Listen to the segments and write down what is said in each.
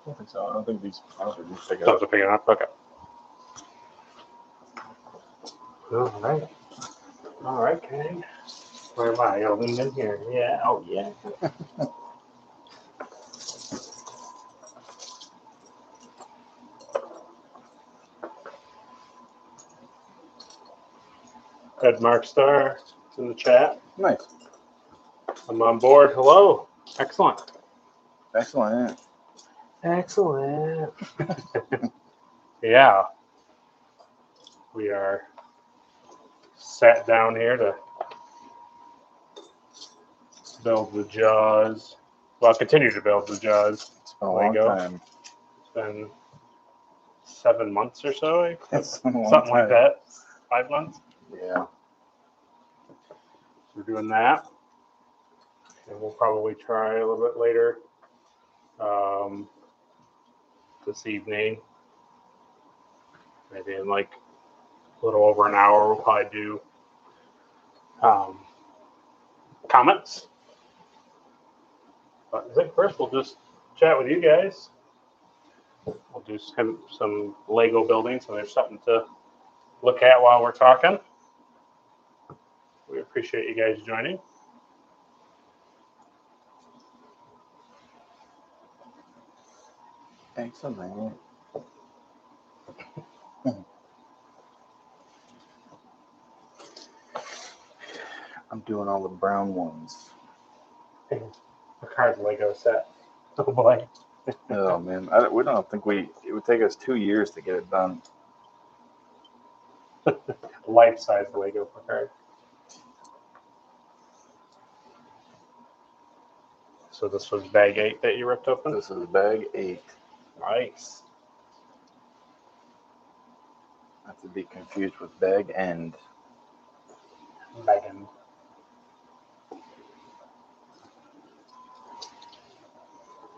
don't think so. I don't think these are big Those enough. are big enough? Okay. All right. All right, Kang. Where am I? I gotta lean in here. Yeah. Oh, yeah. Ed Mark Star is in the chat. Nice. I'm on board. Hello. Excellent. Excellent. Excellent. Yeah. We are sat down here to build the Jaws. Well, continue to build the Jaws. It's been a long Lego. time. It's been 7 months or so. It's been a long Something time. like that. 5 months. Yeah. We're doing that. And we'll probably try a little bit later this evening. Maybe in like a little over an hour, we'll probably do comments. But I think first we'll just chat with you guys. We'll do some Lego building, so there's something to look at while we're talking. We appreciate you guys joining. Excellent. I'm doing all the brown ones. A card Lego set. Oh boy. Oh man, we don't think it would take us 2 years to get it done. Life-size Lego card. So this was bag 8 that you ripped open? This is bag 8. Nice. Not to be confused with bag end. Megan. I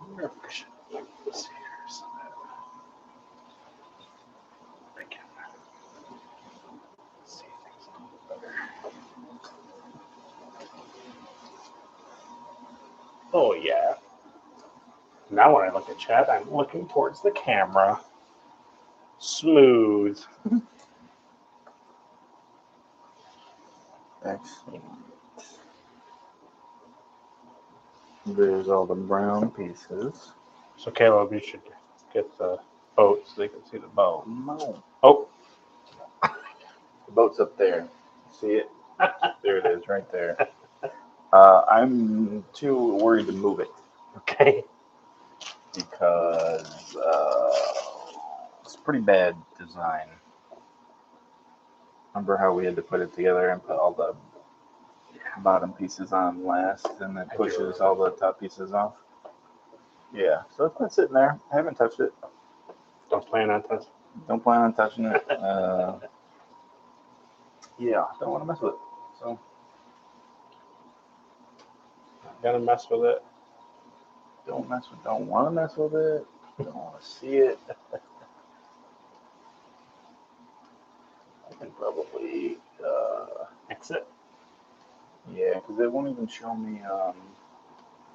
wonder if we should put this here so that I can see things a little better. Oh, yeah. Now when I look at chat, I'm looking towards the camera. Smooth. Excellent. There's all the brown pieces. So, Caleb, you should get the boat so they can see the boat. No. Oh. The boat's up there. See it? There it is, right there. I'm too worried to move it. Okay. Because it's pretty bad design. Remember how we had to put it together and put all the bottom pieces on last, and then pushes all the top pieces off? Yeah, so it's been sitting there. I haven't touched it. Don't plan on touching. Don't plan on touching it. Yeah, don't want to mess with it. So Gonna mess with it. don't want to mess with it. Don't want to see it. I can probably Exit. Yeah, because it won't even show me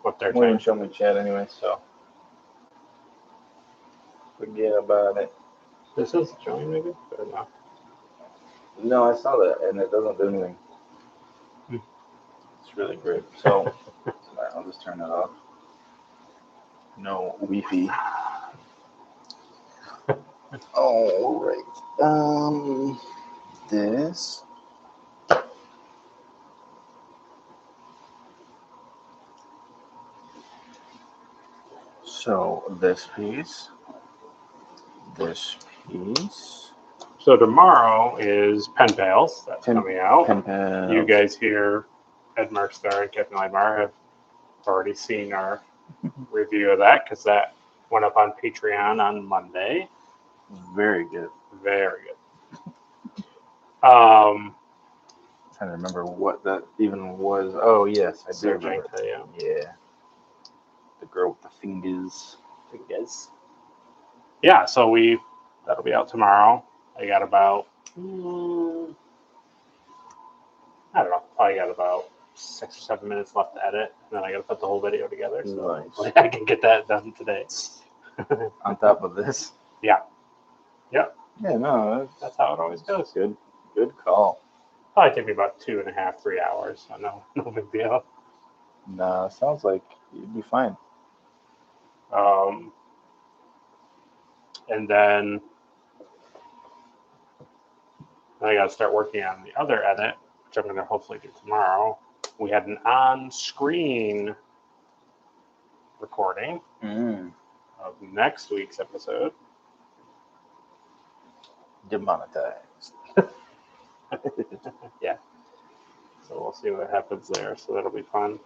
What they're won't even saying. show me chat anyway, so forget about it. This is showing maybe? Or no? No, I saw that, and it doesn't do anything. It's really great. So I'll just turn that off. No Wi-Fi. All right. This. So this piece. So tomorrow is Pen Pals. That's coming out. Pen Pals. You guys here, Ed Mark Star and Captain Lamar, have already seen our review of that because that went up on Patreon on Monday. Very good. Very good. I'm trying to remember what that even was. Oh yes, I do remember. Yeah. The girl with the fingers. Yeah, so that'll be out tomorrow. I got about I don't know, probably got about 6 or 7 minutes left to edit, and then I got to put the whole video together. So nice. I can get that done today. on top of this. Yeah. Yep. Yeah, no, That's how it always goes. good call. Probably take me about 2.5, 3 hours. So no big deal. No, sounds like you'd be fine. And then I got to start working on the other edit, which I'm going to hopefully do tomorrow. We had an on-screen recording of next week's episode. Demonetized. Yeah. So we'll see what happens there. So that'll be fun.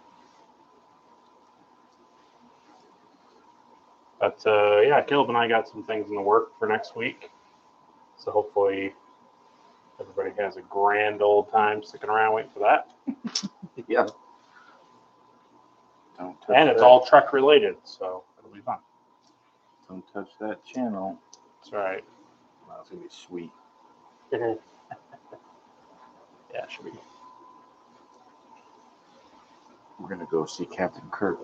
But yeah, Caleb and I got some things in the work for next week. So hopefully everybody has a grand old time sticking around waiting for that. Yeah. Don't touch And it's that. all truck related, so it'll be fun. Don't touch that channel. That's right. Wow, it's gonna be sweet. Yeah, it should be. We're gonna go see Captain Kirk.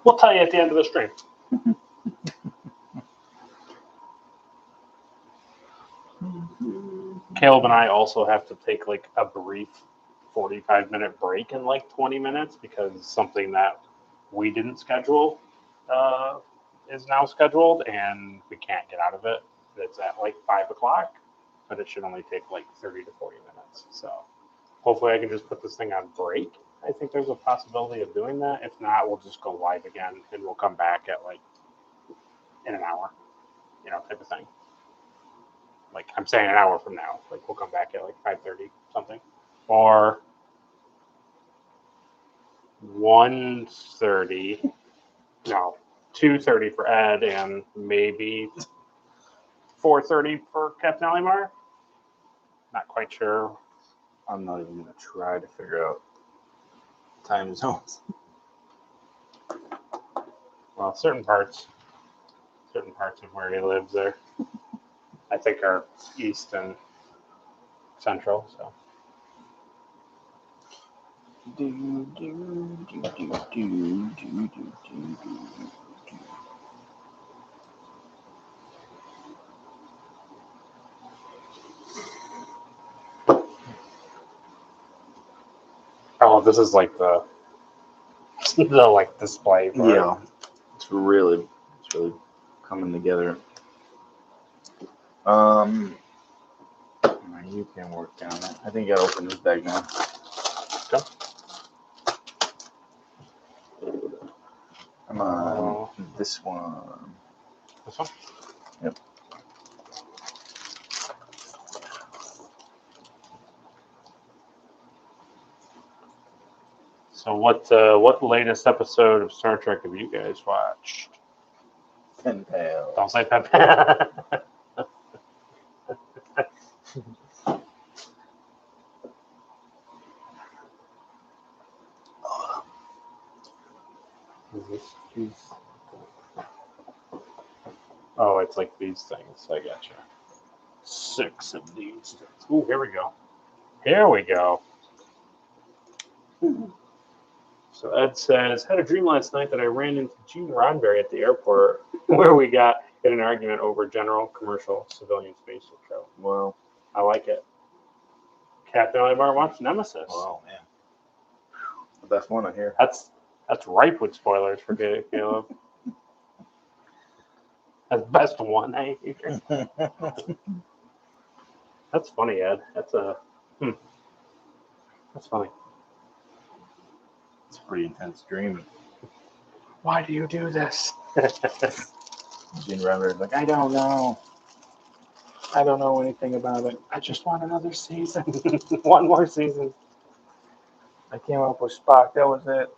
We'll tell you at the end of the stream. Caleb and I also have to take like a brief 45-minute break in like 20 minutes because something that we didn't schedule is now scheduled and we can't get out of it. It's at like 5 o'clock, but it should only take like 30 to 40 minutes. So hopefully I can just put this thing on break. I think there's a possibility of doing that. If not, we'll just go live again and we'll come back at like in an hour, type of thing. Like I'm saying an hour from now, like we'll come back at like 5:30 something, or 1:30, no, 2:30 for Ed, and maybe 4:30 for Captain Alimar. Not quite sure. I'm not even gonna try to figure out time zones. Well, certain parts of where he lives there, I think are east and central. So oh, this is like the like display. For Yeah, it's really coming together. You can work down it. I think I gotta open this bag now. Okay. Come on, this one. This one. Yep. So what latest episode of Star Trek have you guys watched? Pen pal. Don't say that. Oh, it's like these things. I gotcha. 6 of these things. Ooh, here we go. Here we go. So Ed says, had a dream last night that I ran into Gene Roddenberry at the airport where we got in an argument over general commercial civilian space show. Well, I like it. Captain Alimar watched Nemesis. wow, man. The best one I hear. That's ripe with spoilers for Caleb. That's the best one I hear. That's funny, Ed. That's funny. It's a pretty intense dream. Why do you do this? Gene Roddenberry's like, I don't know. I don't know anything about it. I just want another season. One more season. I came up with Spock. That was it.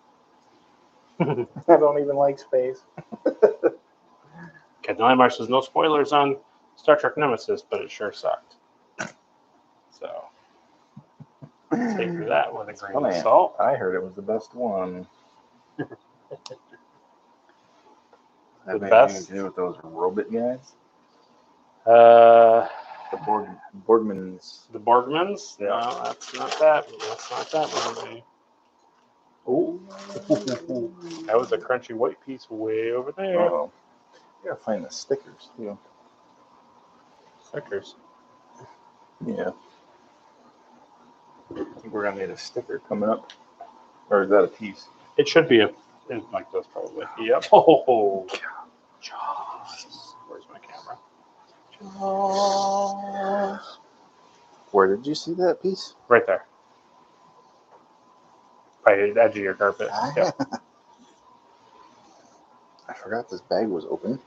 I don't even like space. Captain Alimar says no spoilers on Star Trek Nemesis, but it sure sucked. So take that with a grain of salt. I heard it was the best one. Have anything to do with those robot guys? The Borgmans. The Borgmans? Yeah. No, that's not that. That's not that movie. Oh, that was a crunchy white piece way over there. Oh, you gotta find the stickers too. Stickers. Yeah. I think we're gonna need a sticker coming up. Or is that a piece? It should be like this probably. Yep. Oh, Jaws. Where's my camera? Jaws. Where did you see that piece? Right there. By the edge of your carpet. Yep. I forgot this bag was open.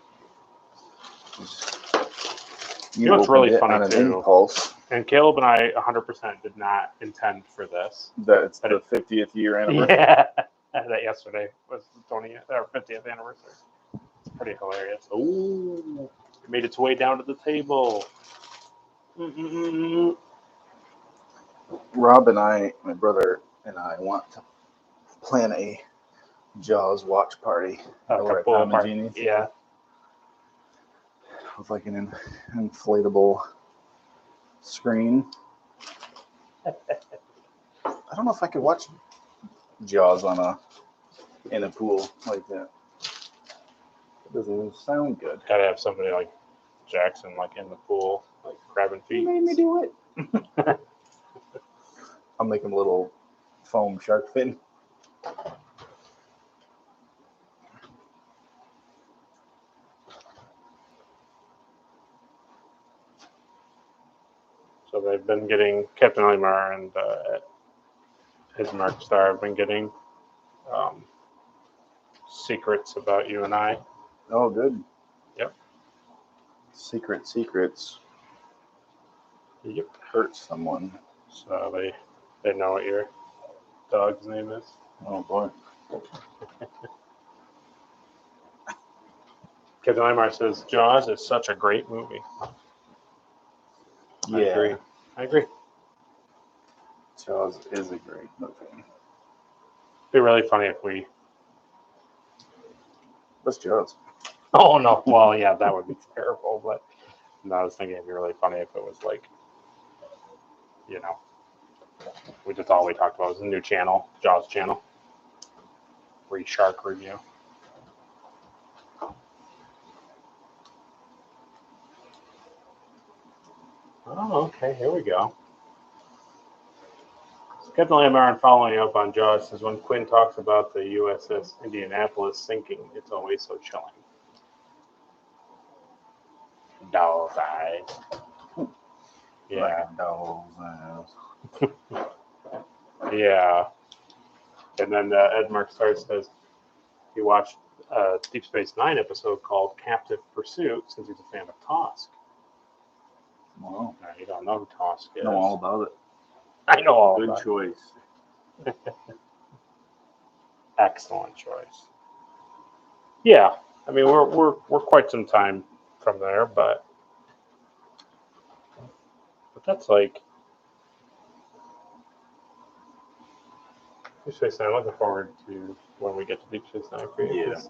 You know what's really opened it funny, on an too? impulse. And Caleb and I 100% did not intend for this. That's But the 50th year anniversary. Yeah. That yesterday was the 50th anniversary. It's pretty hilarious. Oh, it made its way down to the table. Rob and I, my brother and I, want to plan a Jaws watch party over at Tom and Jeannie's. Yeah. With like an inflatable screen. I don't know if I could watch Jaws in a pool like that. It doesn't even sound good. Gotta have somebody like Jackson like in the pool, like grabbing feet. You made me do it. I'll make him a little foam shark fin. So they've been getting Captain Olimar and his Mark Star have been getting secrets about you and I. Oh, good. Yep. Secrets Yep. hurt someone. So they know what your dog's name is. Oh boy. Captain Olimar says Jaws is such a great movie. Yeah. I agree. Jaws is a great movie. It'd be really funny if we. What's Jaws? Oh no! Well, yeah, that would be terrible. But no, I was thinking it'd be really funny if it was like, we just all we talked about was a new channel, Jaws channel, Shark review. Oh, okay. Here we go. Captain Olimar, following up on Jaws, says when Quinn talks about the USS Indianapolis sinking, it's always so chilling. Doll's eyes. Yeah. Like a doll's eyes. Yeah. And then Ed Mark Star says he watched a Deep Space Nine episode called Captive Pursuit since he's a fan of Tosk. Wow. Now, you don't know who Tosk is. I know all about it. I know all Good about choice. it. Excellent choice. Yeah. I mean, we're quite some time from there, but that's like Deep Space Nine. I'm looking forward to when we get to Deep Space Nine for you. Yeah.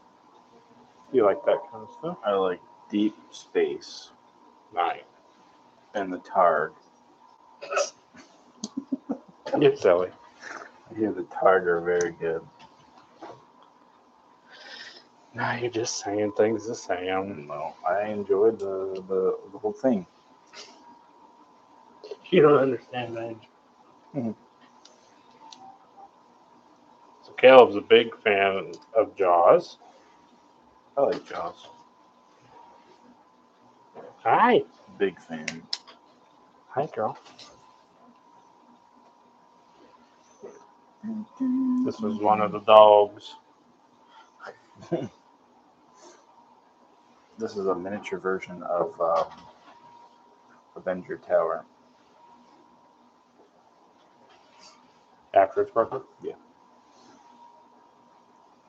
You like that kind of stuff? I like Deep Space Nine. and the Targ. You're silly. I hear the Targ are very good. Nah, you're just saying things to say them. No, I enjoyed the whole thing. You don't understand that. Mhm. So Caleb's a big fan of Jaws. I like Jaws. Hi. Big fan. Hi, girl. This was one of the dogs. This is a miniature version of Avenger Tower. After it's broken? Yeah.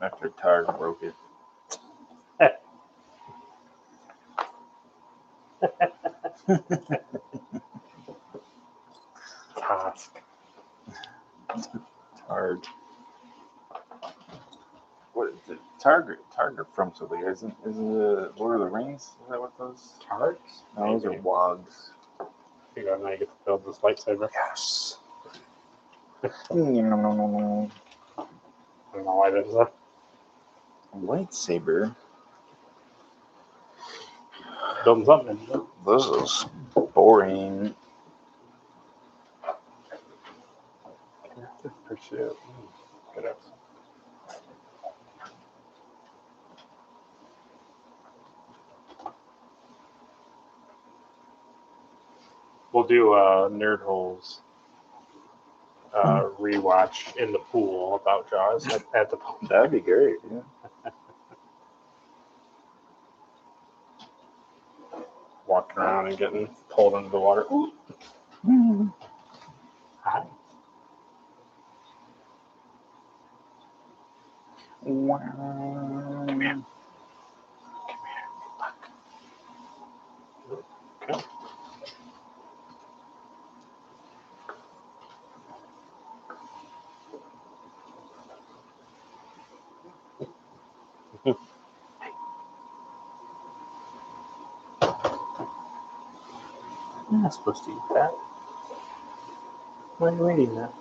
After Targ broke it. Task. Targ. What is it? Targ are from something, isn't it Lord of the Rings? Is that what those? Targs? No, those are wogs. You go, now you get to build this lightsaber. Yes. I don't know why that is a Lightsaber. building something. This is boring. Active pursuit. Good episode. We'll do Nerd Holes rewatch in the pool about Jaws at the pool. That'd be great. Yeah. Walking around and getting pulled into the water. Ooh. Mm. Hi. Wow. Come here. Okay. You're not supposed to eat that. Why are you eating that?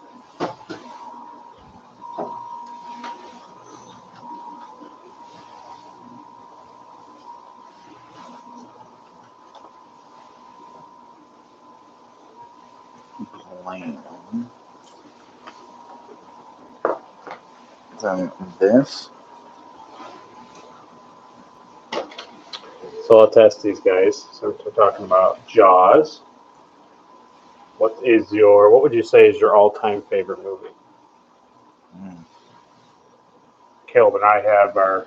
Blame. Then this. So let's ask these guys. So we're talking about Jaws. What would you say is your all-time favorite movie? Caleb and I have I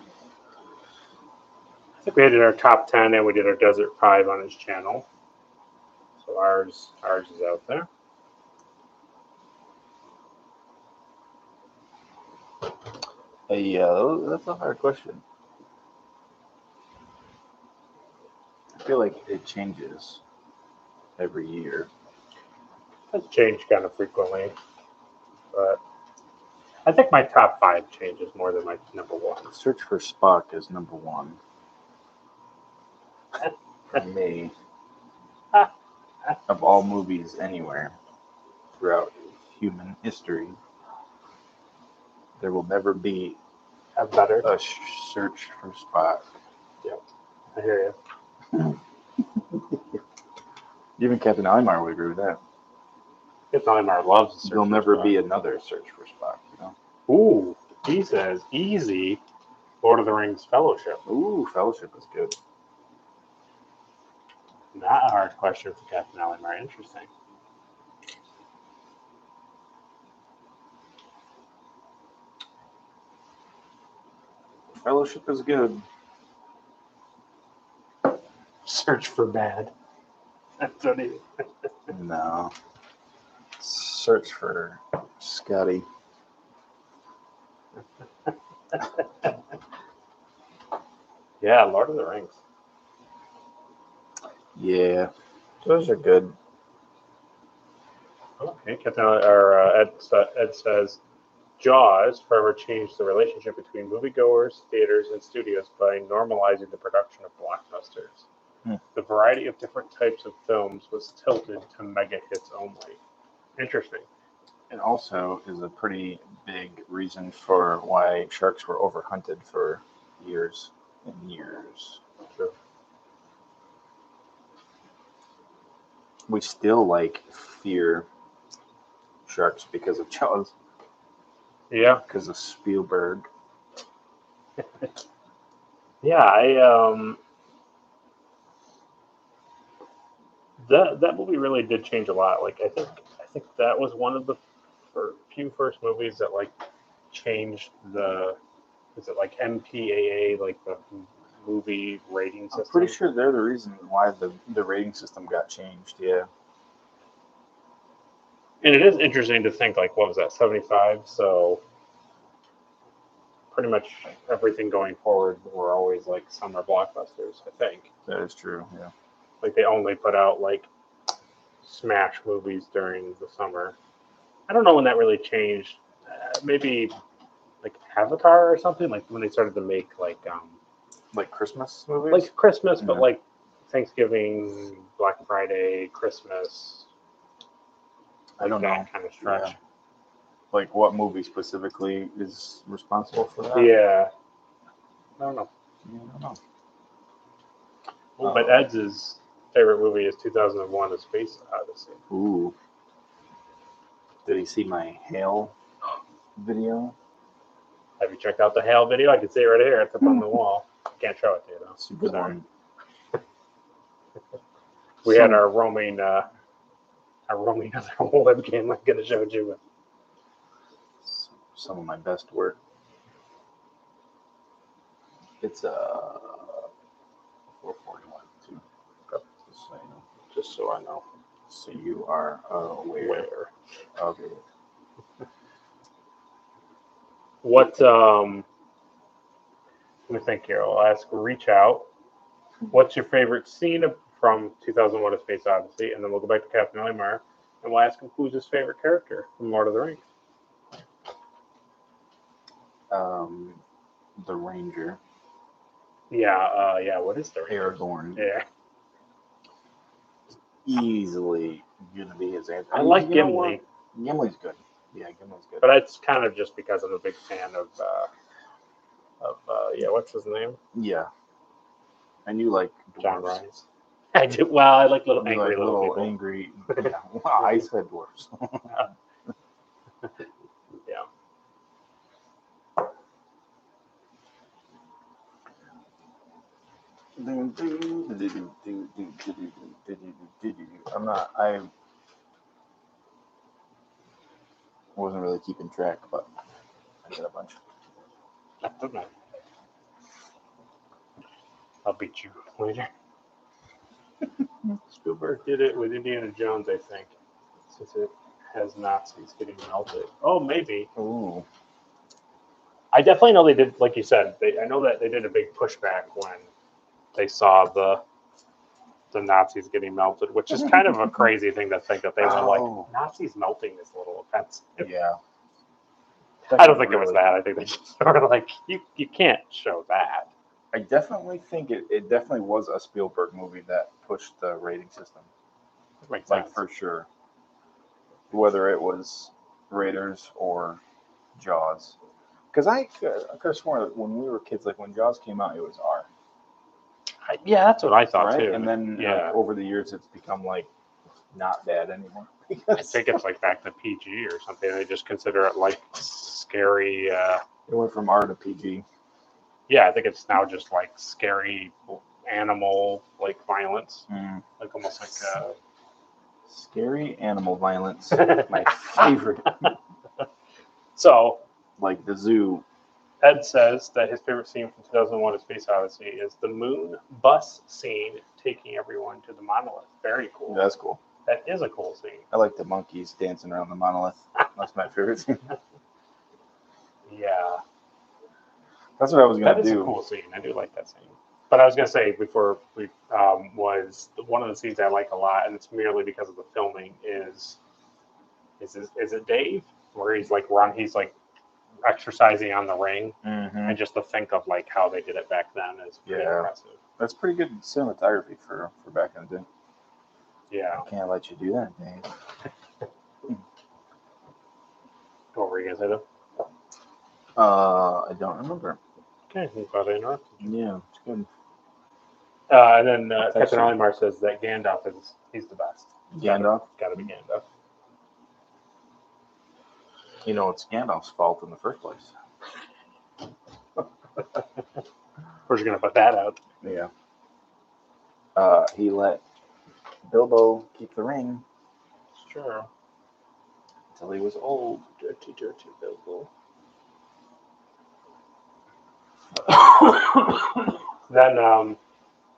think we did our top 10 and we did our Desert 5 on his channel. So ours is out there. Yeah, that's a hard question. I feel like it changes every year. It's changed kind of frequently. But I think my top 5 changes more than my number 1. Search for Spock is number 1. For me. Of all movies anywhere throughout human history, there will never be A better. a search for Spock. Yep. I hear you. Even Captain Aymar would agree with that. Captain Aymar loves the search. There'll for never Spock. be another search for Spock, you know? Ooh, he says easy Lord of the Rings Fellowship. Ooh, Fellowship is good. Not a hard question for Captain Aymar. Interesting. Fellowship is good. Search for bad. That's what he. No. Search for Scotty. Yeah, Lord of the Rings. Yeah, those are good. Okay, Captain Ed says Jaws forever changed the relationship between moviegoers, theaters, and studios by normalizing the production of blockbusters. The variety of different types of films was tilted to mega hits only. Interesting. It also is a pretty big reason for why sharks were overhunted for years and years. True. We still fear sharks because of Jaws. Yeah. Because of Spielberg. Yeah, that movie really did change a lot. Like I think that was one of the few first movies that changed the MPAA, like the movie rating system. I'm pretty sure they're the reason why the rating system got changed. Yeah. And it is interesting to think what was that, 75? So pretty much everything going forward were always summer blockbusters. I think That is true. Yeah. they only put out smash movies during the summer. I don't know when that really changed. Maybe Avatar or something, when they started to make Christmas movies? Christmas, Yeah. but Thanksgiving, Black Friday, Christmas. I don't know. Kind of stretch. Yeah. Like what movie specifically is responsible for that? Yeah. I don't know. Yeah, I don't know. Well, but Ed's favorite movie is 2001: A Space Odyssey. Ooh. Did he see my hail video? Have you checked out the Hale video? I can see it right here. It's up on the wall. Can't show it to you though. It's a good Sorry. one. We had our roaming other webcam like gonna show it you. Some of my best work. It's 441 too. Just so you know. Just so I know. So you are aware of it. What let me think here. I'll ask reach out. What's your favorite scene from 2001: A Space Odyssey? And then we'll go back to Captain Olimar and we'll ask him who's his favorite character from Lord of the Rings. The Ranger. Yeah, what is the Ranger? Aragorn. Yeah. Easily gonna be his answer. I like Gimli. Gimli's good. Yeah, Gimli's good. But it's kind of just because I'm a big fan of what's his name? Yeah. And you like John dwarves. Rhys. I do. Well, I like little You angry like little people. angry. Yeah. Well, I said dwarves. Yeah. I wasn't really keeping track, but I did a bunch. That's okay. I'll beat you later. Spielberg did it with Indiana Jones, I think, since it has Nazis getting melted. Oh, maybe. Ooh. I definitely know they did, like you said. I know that they did a big pushback when they saw the Nazis getting melted, which is kind of a crazy thing to think that they were like, Nazis melting is a little offensive. Yeah. I don't think it was that. I think they just were like, you can't show that. I definitely think it definitely was a Spielberg movie that pushed the rating system. That makes Like sense. for sure. Whether it was Raiders or Jaws. Because I could have sworn that when we were kids, like when Jaws came out, it was R. Yeah, that's what I thought right? too. And then yeah, over the years, it's become like not bad anymore. I think it's like back to PG or something. They just consider it like scary. It went from R to PG. Yeah, I think it's now just like scary animal like violence, like almost like scary animal violence. My favorite. So, like the zoo. Ed says that his favorite scene from 2001: A Space Odyssey is the moon bus scene taking everyone to the monolith. Very cool. That's cool. That is a cool scene. I like the monkeys dancing around the monolith. That's my favorite scene. Yeah. That's what I was going to do. That is a cool scene. I do like that scene. But I was going to say before we was one of the scenes I like a lot, and it's merely because of the filming, is it Dave? Where he's like exercising on the ring, and just to think of like how they did it back then is pretty impressive. That's pretty good cinematography for back in the day. Yeah. I can't let you do that, Dave. What were you gonna say though? I don't remember. Okay, I'm glad I interrupted. Yeah, it's good. And then Captain Olimar says that Gandalf he's the best. Gandalf? Gotta be Gandalf. You know, it's Gandalf's fault in the first place. Where's you gonna put that out? Yeah. He let Bilbo keep the ring. Sure. Until he was old. Dirty Bilbo. Then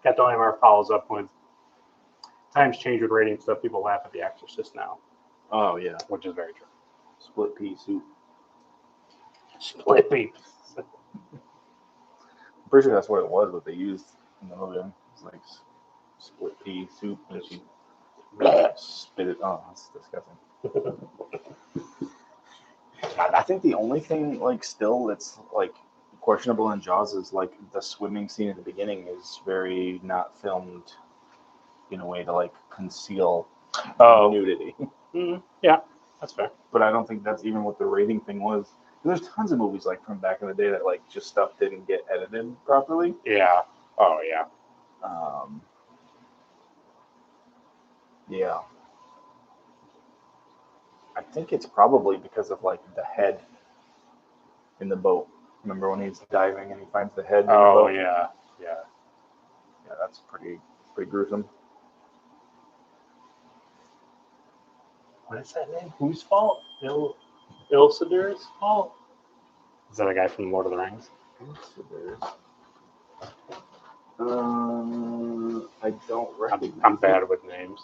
Captain Olimar follows up with times change with ratings, so people laugh at The Exorcist now. Oh yeah, which is very true. Split pea soup. Split pea. I'm pretty sure that's what it was. What they used in the movie. It's like split pea soup, and she spit it. Oh, that's disgusting. I think the only thing like still that's like questionable in Jaws is like the swimming scene at the beginning is very not filmed in a way to like conceal nudity. Yeah. That's fair. But I don't think that's even what the rating thing was. There's tons of movies like from back in the day that like just stuff didn't get edited properly. Yeah. Oh yeah. Yeah. I think it's probably because of like the head in the boat. Remember when he's diving and he finds the head in the Oh boat? yeah. Yeah. Yeah, that's pretty gruesome. What is that name? Whose fault? Ilsidur's fault? Is that a guy from Lord of the Rings? I don't recognize. I'm bad with names.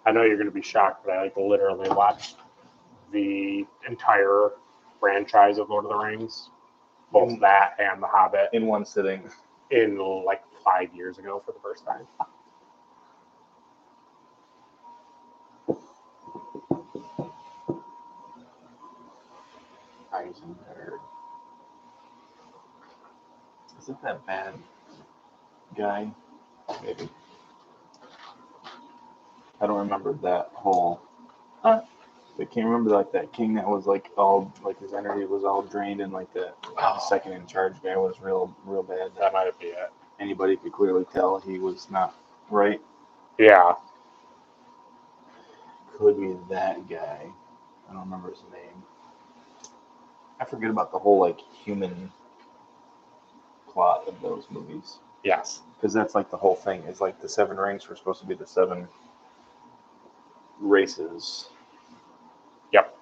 I know you're going to be shocked, but I like literally watched the entire franchise of Lord of the Rings, both that and The Hobbit, in one sitting. in like 5 years ago for the first time. Eisenberg. Is it that bad guy? Maybe. I don't remember that whole. I can't remember like that king that was like all like his energy was all drained and like the second in charge guy was real bad. That might be it. Anybody could clearly tell he was not right. Yeah. Could be that guy. I don't remember his name. I forget about the whole like human plot of those movies. Yes. Because that's like the whole thing. Is like the 7 rings were supposed to be the 7 races. Yep.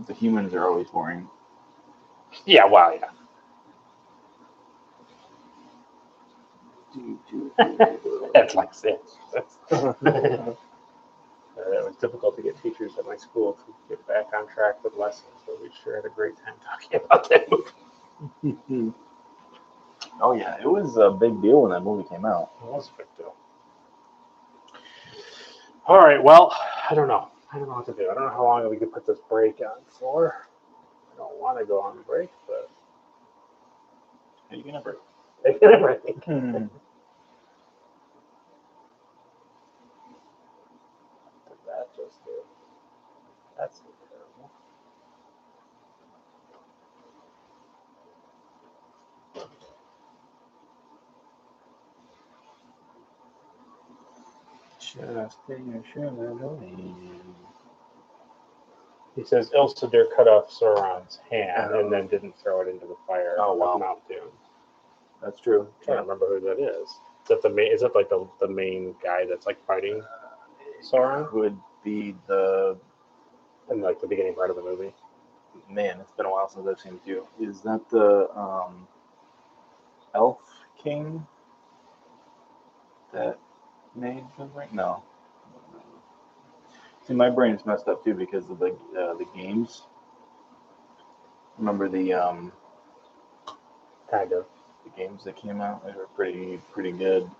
The humans are always boring. Yeah, well, yeah. That's like it was difficult to get teachers at my school to get back on track with lessons, but we sure had a great time talking about that movie. Oh yeah, it was a big deal when that movie came out. It was a big deal. All right, well, I don't know what to do. I don't know how long we could put this break on for. I don't want to go on break, but Are you gonna break? take a break. What did that just do? That's terrible. He says Ilsidir cut off Sauron's hand and then didn't throw it into the fire of Mount Doom. That's true. I'm trying to remember who that is. Is that the main? Is that like the main guy that's like fighting Sauron? Would be In like the beginning part of the movie. Man, it's been a while since I've seen it too. Is that the Elf King that made the ring? No. See, my brain's messed up too because of the games. Remember the Kind of. the games that came out? They were pretty good.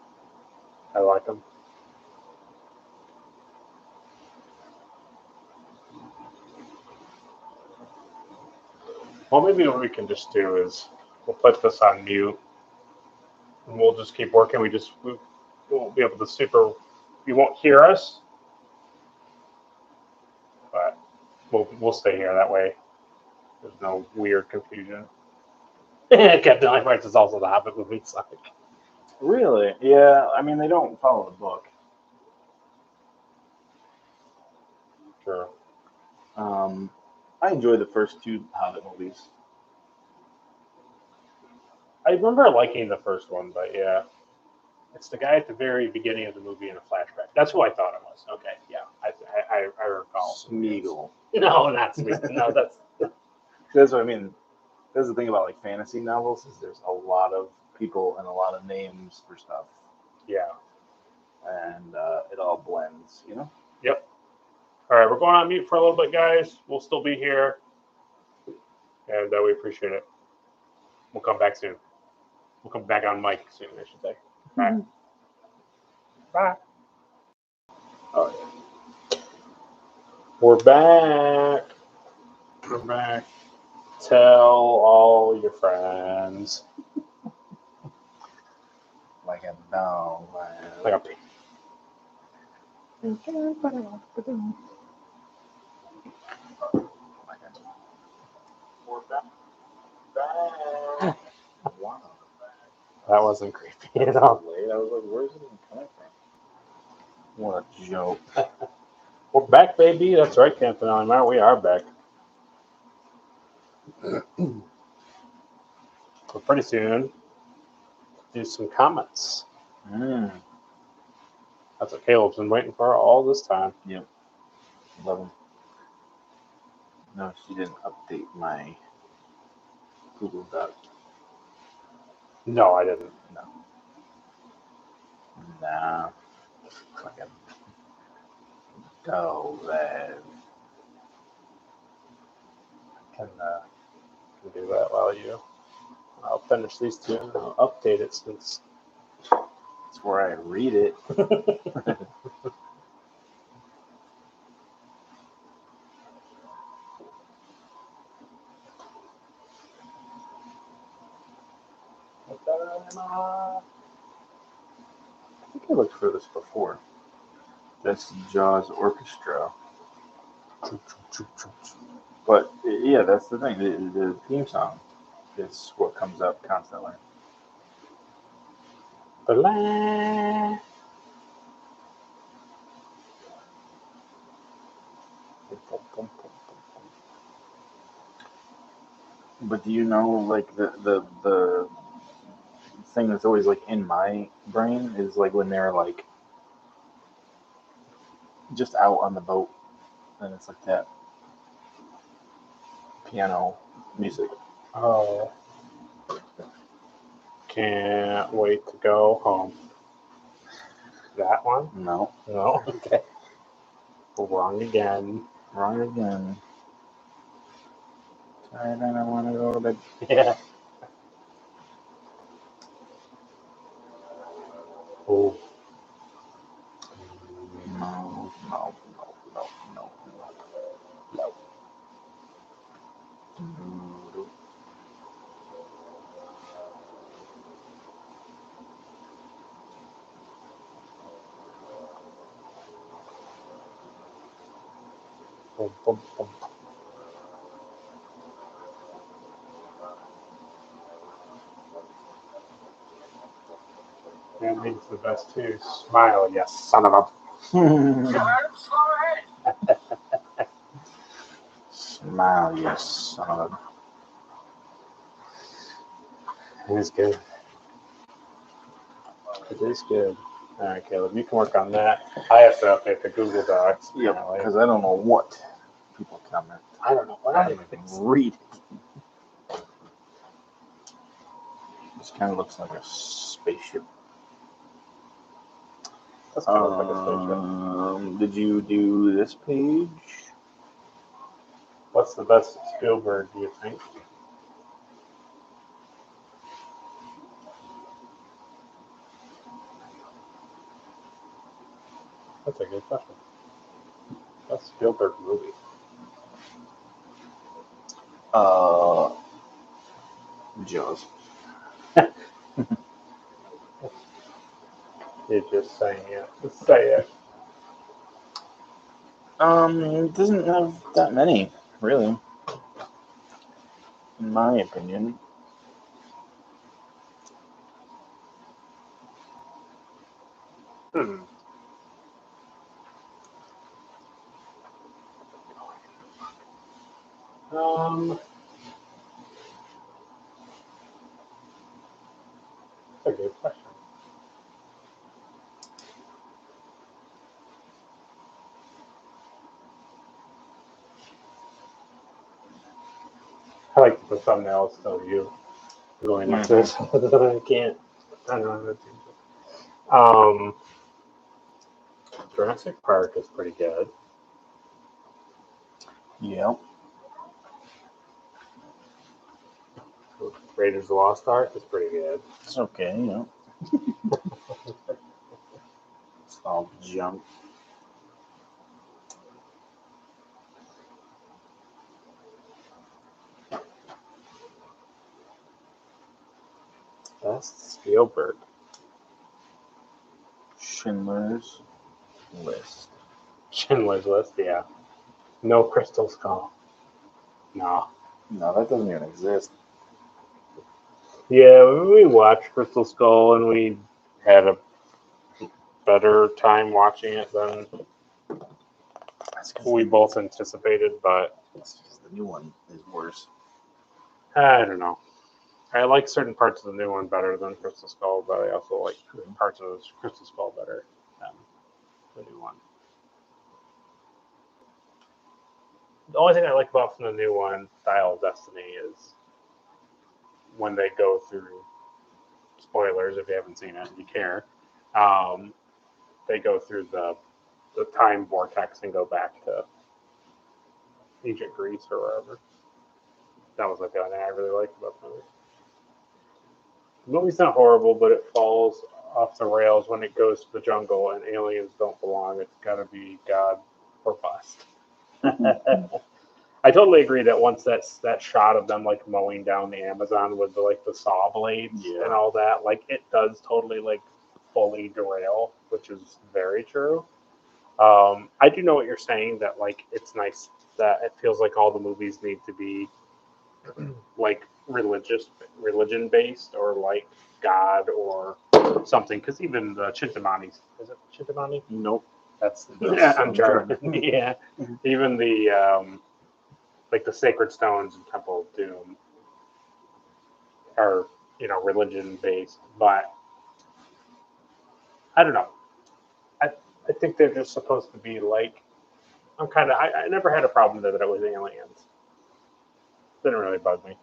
I like them. Well, maybe what we can just do is we'll put this on mute and we'll just keep working. We won't be able to you won't hear us, but we'll stay here that way. There's no weird confusion. Captain Lighthearts is also the Hobbit movie. Like. Really? Yeah. I mean, they don't follow the book. Sure. I enjoy the first 2 Hobbit movies. I remember liking the first one, but yeah. It's the guy at the very beginning of the movie in a flashback. That's who I thought it was. Okay, yeah. I recall. Smeagol. No, not Smeagol. No, That's what I mean. That's the thing about like fantasy novels is there's a lot of people and a lot of names for stuff. Yeah. And it all blends, you know? Yep. All right, we're going on mute for a little bit, guys. We'll still be here, and we appreciate it. We'll come back soon. We'll come back on mic soon, I should say. Bye. Mm-hmm. Bye. Oh, yeah. We're back. We're back. Tell all your friends. Like a dog. Like a pig. Wow. That wasn't creepy at all. Late. I was like, where's it even coming from? What a joke. We're back, baby. That's right, Captain Olimar. We are back. But pretty soon, do some comments. That's what Caleb's been waiting for all this time. Yep. Love them. No, she didn't update my Google Doc. No, I didn't. No. Nah. Fucking. Oh, man. Can do that while I'll finish these two and I'll update it since. That's where I read it. I think I looked for this before. That's Jaws Orchestra. But yeah, that's the thing. The theme song is what comes up constantly. Blah. But do you know, like the thing that's always like in my brain is like when they're like just out on the boat, and it's like that piano music. Oh. Can't wait to go home. That one? No, No? Okay. Wrong again. wrong again. Tired and I want to go to bed. Yeah. Oh. No, no, no, no, no, no, no. Boom, boom, boom. That means the best too. Smile, yes, son of a. Smile, yes, son of a. It is good. It is good. All right, Caleb, you can work on that. I have to update the Google Docs. Yep, apparently. because I don't know what people comment. I don't know what I I don't even read it. This kind of looks like a spaceship. That's kind of like a spaceship. Did you do this page? What's the best Spielberg, do you think? That's a good question. Best Spielberg movie. Jaws. You're just saying it. Just say it. It doesn't have that many, really. In my opinion. Hmm. That's a good question. I like the thumbnails of you going like this. I can't. I don't know how to change it. Jurassic Park is pretty good. Yep. Raiders of the Lost Ark is pretty good. It's okay, yeah. It's all junk. Best Spielberg. Schindler's List. Schindler's List, yeah. No Crystal Skull. No. No, that doesn't even exist. Yeah, we watched Crystal Skull and we had a better time watching it than That's 'cause we both anticipated, but the new one is worse. I don't know. I like certain parts of the new one better than Crystal Skull, but I also like parts of Crystal Skull better than the new one. The only thing I like about from the new one, Dial of Destiny, is when they go through spoilers. If you haven't seen it, and you care, um, they go through the time vortex and go back to ancient Greece or wherever. That was like the only thing I really liked about the movie. The movie's not horrible, but it falls off the rails when it goes to the jungle and aliens don't belong. It's got to be God or bust. I totally agree that once that shot of them like mowing down the Amazon with the saw blades and all that, like it does totally like fully derail, which is very true. I do know what you're saying, that like it's nice that it feels like all the movies need to be like religion based, or like God or something, because even the Chintamani, is it Chintamani? Nope. That's yeah, I'm joking. Yeah, even the like the sacred stones in Temple of Doom are religion based, but I don't know. I think they're just supposed to be like, I never had a problem that it was aliens. Didn't really bug me.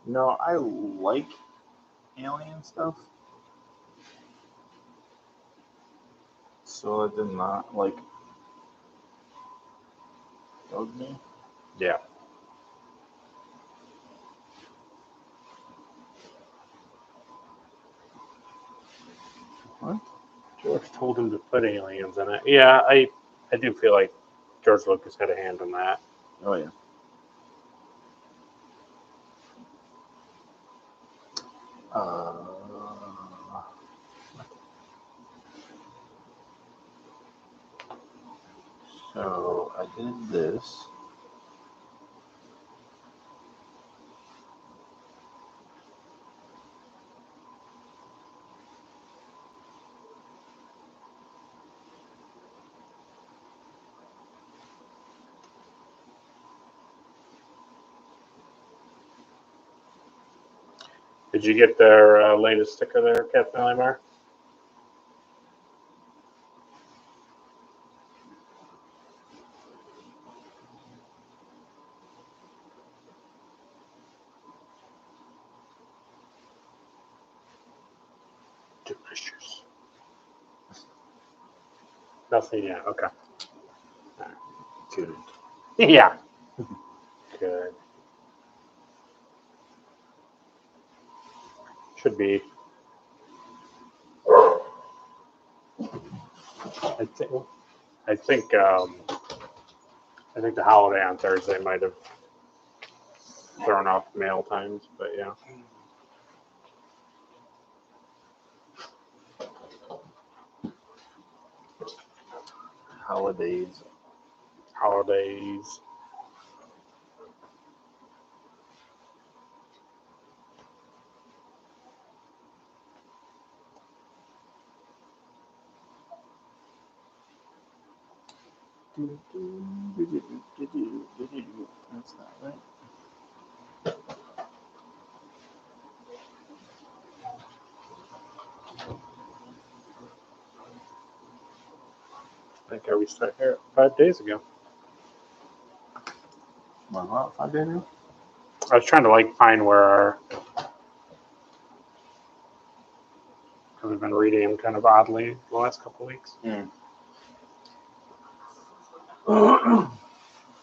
No, I like alien stuff. So it did not like bug me. Yeah. What? George told him to put aliens in it. Yeah, I do feel like George Lucas had a hand in that. Oh yeah. So I did this. Did you get their latest sticker there, Captain Limar? Delicious. Nothing yet. Okay. Good. Yeah. Good. Should be. I think. I think. I think the holiday on Thursday might have thrown off mail times, but yeah. Holidays. Holidays. That's not right. I think I restarted here 5 days ago. Well, 5 days ago? I was trying to like find where our, because we've been reading them kind of oddly the last couple of weeks.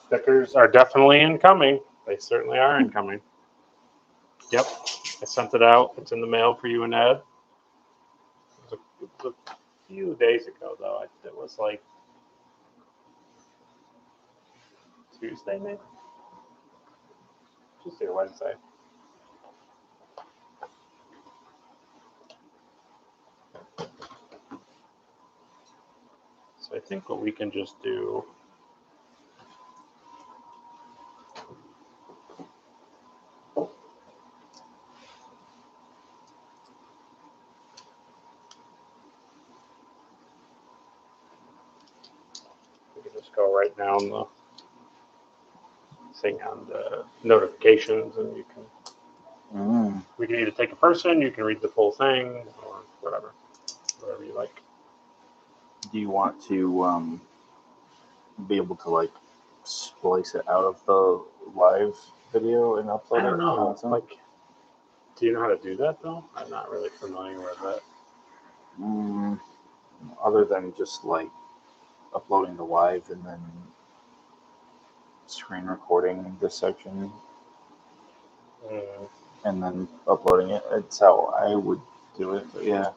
Stickers are definitely incoming. They certainly are incoming. Yep, I sent it out. It's in the mail for you and Ed. It was a few days ago, though. It was like Tuesday, maybe? Tuesday or Wednesday. So I think what we can just do. We can just go right down the thing on the notifications, and you can. We can either take a person, you can read the full thing, or whatever you like. Do you want to be able to like splice it out of the live video and upload it? I don't know. Awesome. Like, do you know how to do that though? I'm not really familiar with it. Other than just like uploading the live and then screen recording this section and then uploading it. It's how I would do it. But yeah.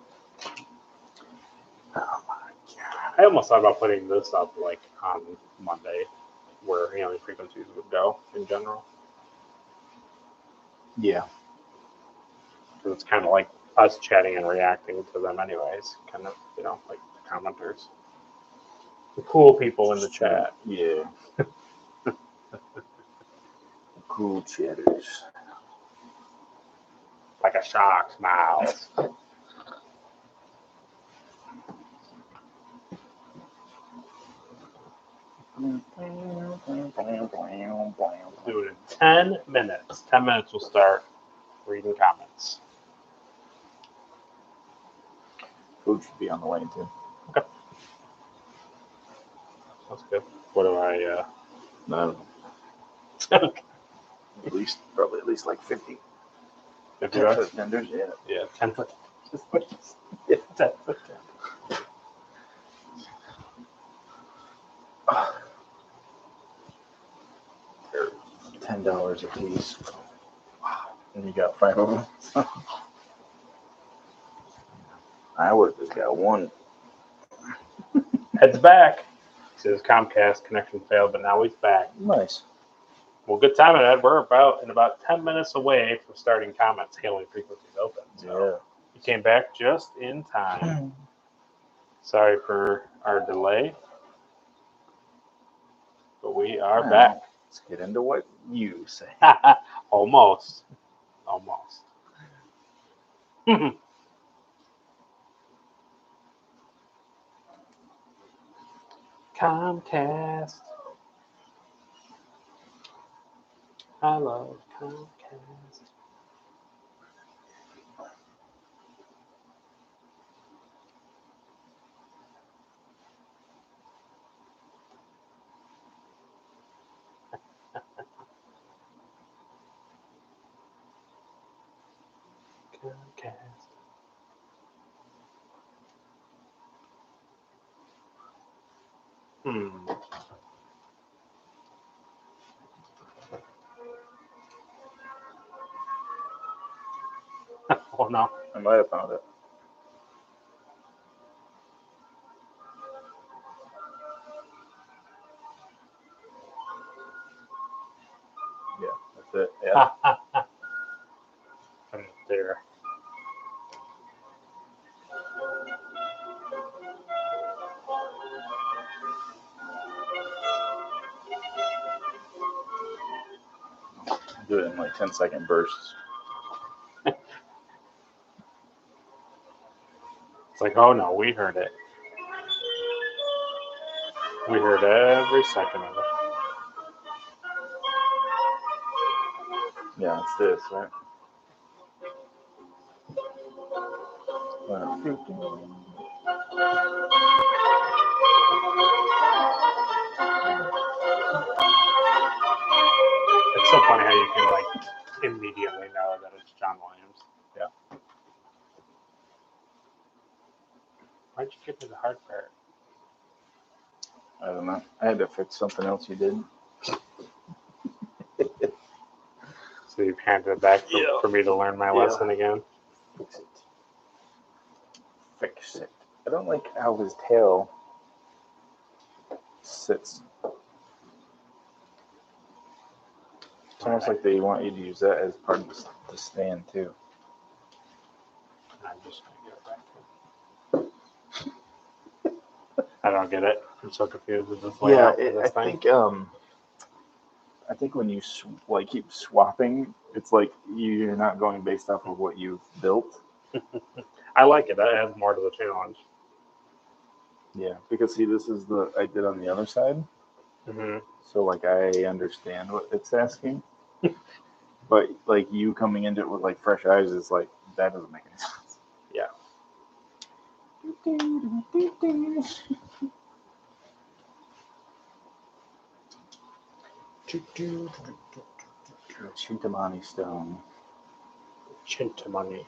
Oh my god. I almost thought about putting this up like on Monday, where Hailing Frequencies would go in general. Yeah. Because it's kind of like us chatting and reacting to them anyways. Kind of, like the commenters. The cool people in the chat. Yeah. Cool chatters. Like a shark's mouth. Do it in 10 minutes. 10 minutes we'll start reading comments. Food should be on the way too. Okay. Sounds good. What do I, No. Okay. Probably at least like 50. 50 bucks? Tenders, yeah. Yeah, 10 foot. Yeah. 10 foot. They're $10 a piece. Wow. And you got 5 of them. I would have just got one. Heads back. Says Comcast connection failed, but now he's back. Nice. Well, good timing, Ed. We're about 10 minutes away from starting comments. Hailing Frequencies open. So you came back just in time. Sorry for our delay, but we are back. Let's get into what you say. Almost. Comcast. I love Comcast. Comcast. Oh no. I might have found it. Yeah, that's it. Yeah. I'm there. Do it in like 10-second bursts. It's like, oh no, we heard it. We heard every second of it. Yeah, it's this, right? It's so funny how you can like immediately know that it's John Williams. Yeah. Why'd you give me the hard part? I don't know. I had to fix something else you did. So you've handed it back for me to learn my lesson again? Fix it. Fix it. I don't like how his tail sits. It's almost like they want you to use that as part of the stand too. I'm just going to get it back to him. I don't get it. I'm so confused with this Yeah, layout for this thing. I think when you keep swapping, it's like you're not going based off of what you've built. I like it. That adds more to the challenge. Yeah, because see, this is the I did on the other side, Mm-hmm. so like I understand what it's asking, but like you coming into it with like fresh eyes is like that doesn't make any sense. Yeah. Chintamani stone. Chintamani.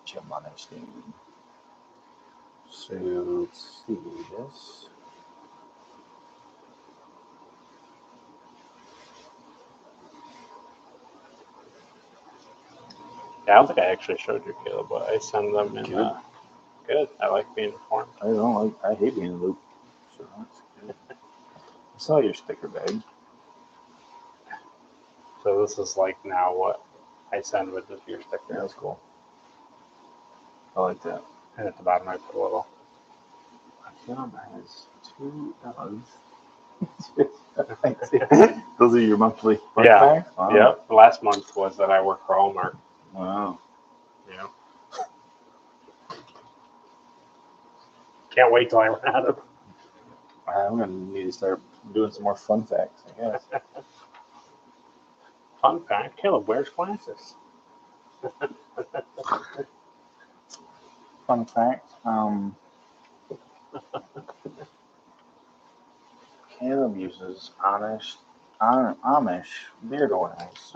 Chintamani stone. So let's see this. Yeah, I don't think I actually showed you, Caleb, but I send them in. Good. Good. I like being informed. I don't like. I hate being in a loop. So that's good. I saw your sticker bag. So this is like now what I send with this year sticker. Yeah, that's cool. I like that. And at the bottom I put a little. Film has 2 dogs. Those are your monthly fun Yeah. facts? Wow. Yep. Last month was that I work for Hallmark. Wow. Yeah. Can't wait till I run out of. I'm gonna need to start doing some more fun facts, I guess. Fun fact: Caleb wears glasses. Fun fact. Caleb uses Amish beard oils.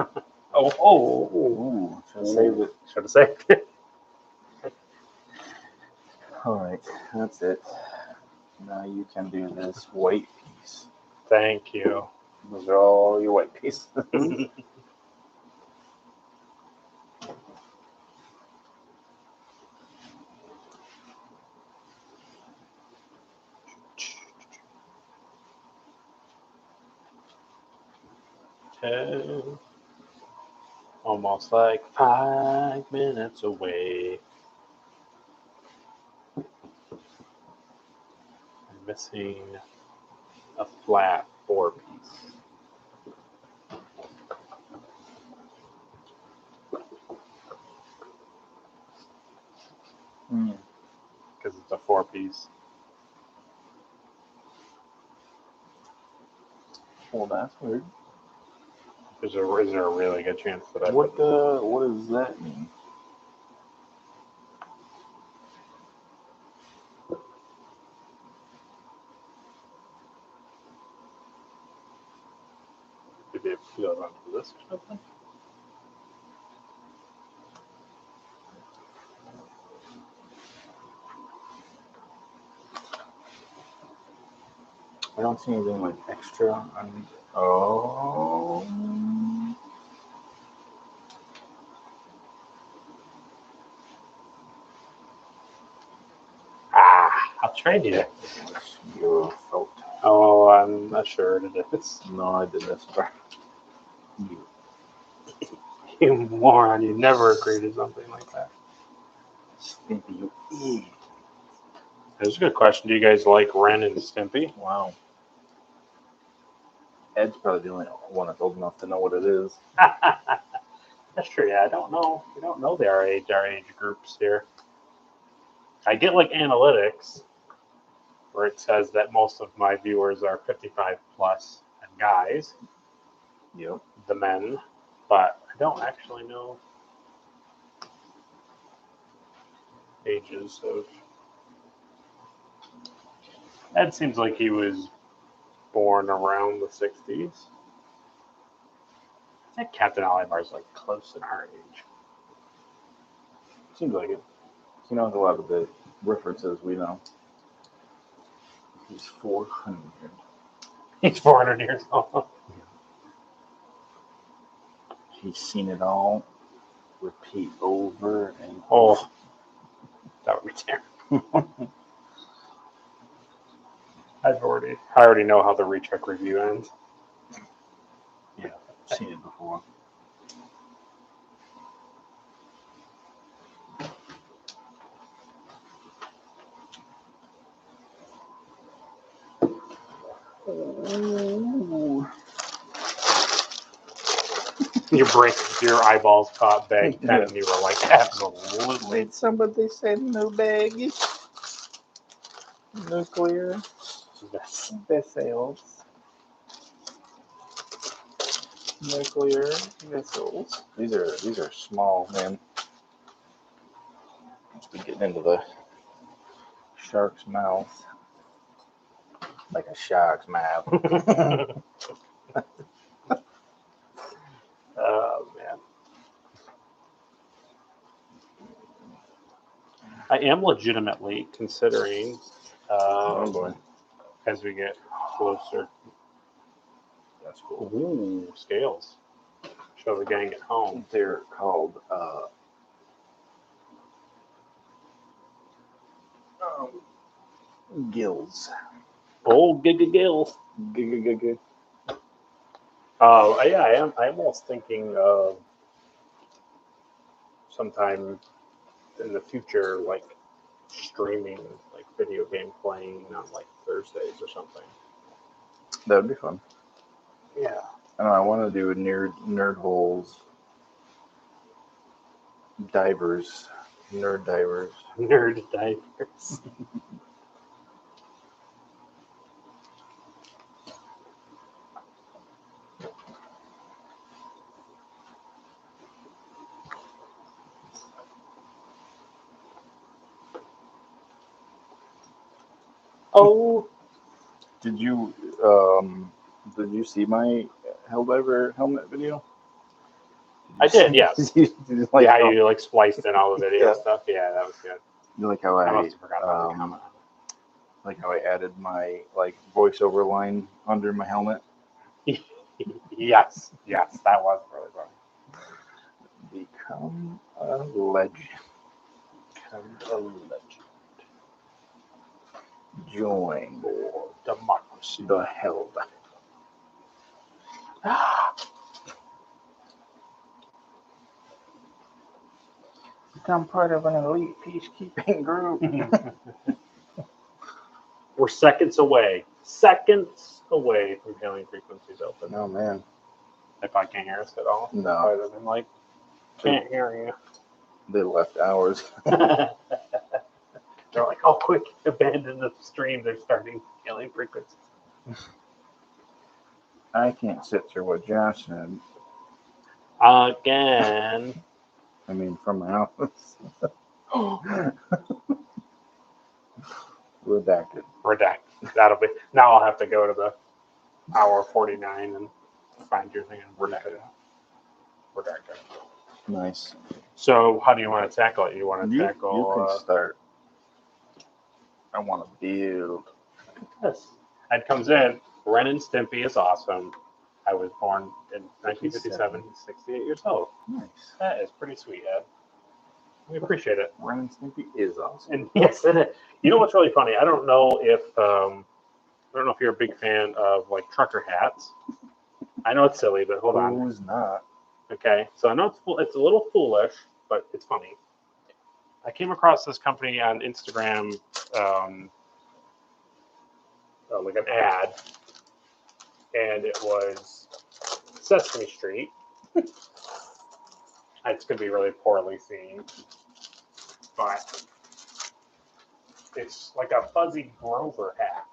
Oh. Ooh, should have saved it. Should have saved it. All right, that's it. Now you can do this white piece. Thank you. Those are all your white pieces. Almost like 5 minutes away. I'm missing a flat 4-piece. Because it's a 4-piece. Well, that's weird. Is there a really good chance that I What put what does that mean? Did it feel onto this or something? I don't see anything like extra on. Oh. I'll trade you. Your fault. Oh, I'm not sure it is. No, I did this part. You moron, you never agree to something like that. Stimpy, you idiot. That's a good question. Do you guys like Ren and Stimpy? Wow. Ed's probably the only one that's old enough to know what it is. That's true. Yeah, I don't know. We don't know our age groups here. I get like analytics where it says that most of my viewers are 55 plus and guys, Yep. the men, but I don't actually know ages of. Ed seems like he was born around the 60s. I think Captain Oliver's like close in our age. Seems like it. He knows a lot of the references we know. He's 400. He's 400 years old. He's seen it all. Repeat over and Oh, that would be terrible. I already know how the recheck review ends. Yeah, I've seen it before. Ooh. Your eyeballs caught bag 10 Yeah. and you were like, absolutely. Did somebody say no baggage? Nuclear Yes. vessels. Nuclear missiles. These are small, man. Must be getting into the shark's mouth. Like a shark's mouth. Oh, man. I am legitimately considering, Oh boy. as we get closer. That's cool. Ooh, scales. Show the gang at home. They're called gills. Oh, gills. G-g-g-g. Oh, yeah, I'm almost thinking of sometime in the future, like streaming, like video game playing on like Thursdays or something. That would be fun. Yeah. I know I want to do nerd holes, divers, nerd divers. Nerd divers. Oh, Did you see my Helldiver helmet video? I did, yes. Did you like yeah, how, you like spliced in all the video Yeah. stuff. Yeah, that was good. you like how I I must have forgot about the comment. like how I added my like voiceover line under my helmet? Yes, that was really funny. Become a legend. Become a legend Join for democracy. the Helldiver. Become part of an elite peacekeeping group. We're seconds away from hailing frequencies open. Oh man, If I can't hear us at all, No. I would have been like, can't hear they left ours. you. They're like, oh, quick, abandon the stream. They're starting hailing frequencies. I can't sit through what Josh said. Again. I mean, from my office. Redacted. That'll be. Now I'll have to go to the hour 49 and find your thing and redact it. Nice. So, how do you want to tackle it? You want to You tackle? can start. I want to build. Yes. Ed comes in. Ren and Stimpy is awesome. I was born in 1957. He's 68 years old. Nice. That is pretty sweet, Ed. We appreciate it. Ren and Stimpy is awesome. And yes, it is. You know what's really funny? I don't know if you're a big fan of like trucker hats. I know it's silly, but hold on. Who's not? Okay, so I know it's a little foolish, but it's funny. I came across this company on Instagram, like an ad, and it was Sesame Street. It's going to be really poorly seen, but it's like a Fuzzy Grover hat.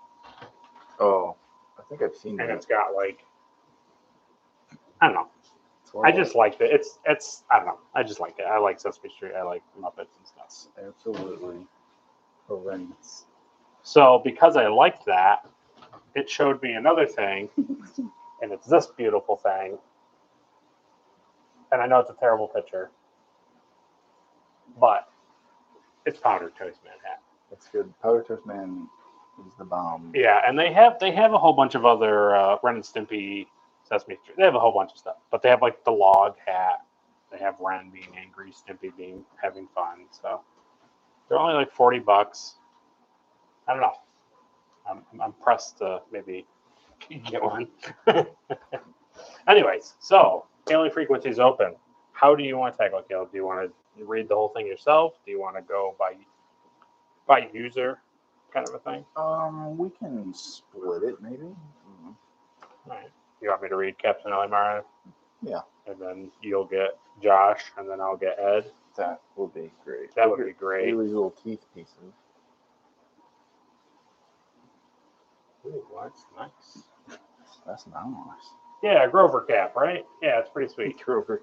Oh, I think I've seen And that. it's got like, I don't know. I just liked it. It's I don't know. I just like it. I like Sesame Street. I like Muppets and stuff. Absolutely horrendous. So because I liked that, it showed me another thing, and it's this beautiful thing. And I know it's a terrible picture, but it's Powder Toast Man hat. That's good. Powder Toast Man is the bomb. Yeah, and they have a whole bunch of other Ren and Stimpy, Sesame Street. They have a whole bunch of stuff, but they have like the log hat. They have Ren being angry, Stimpy being having fun. So they're only like $40. I don't know. I'm pressed to maybe get one. Anyways, so hailing frequencies open. How do you want to tackle it, Caleb? Do you want to read the whole thing yourself? Do you want to go by user kind of a thing? We can split it maybe. All right. You want me to read Captain Elimar? Yeah. And then you'll get Josh, and then I'll get Ed. That would be great. That would be great. Look at these little teeth pieces. Ooh, that's nice. That's nice. Yeah, Grover cap, right? Yeah, it's pretty sweet. Grover.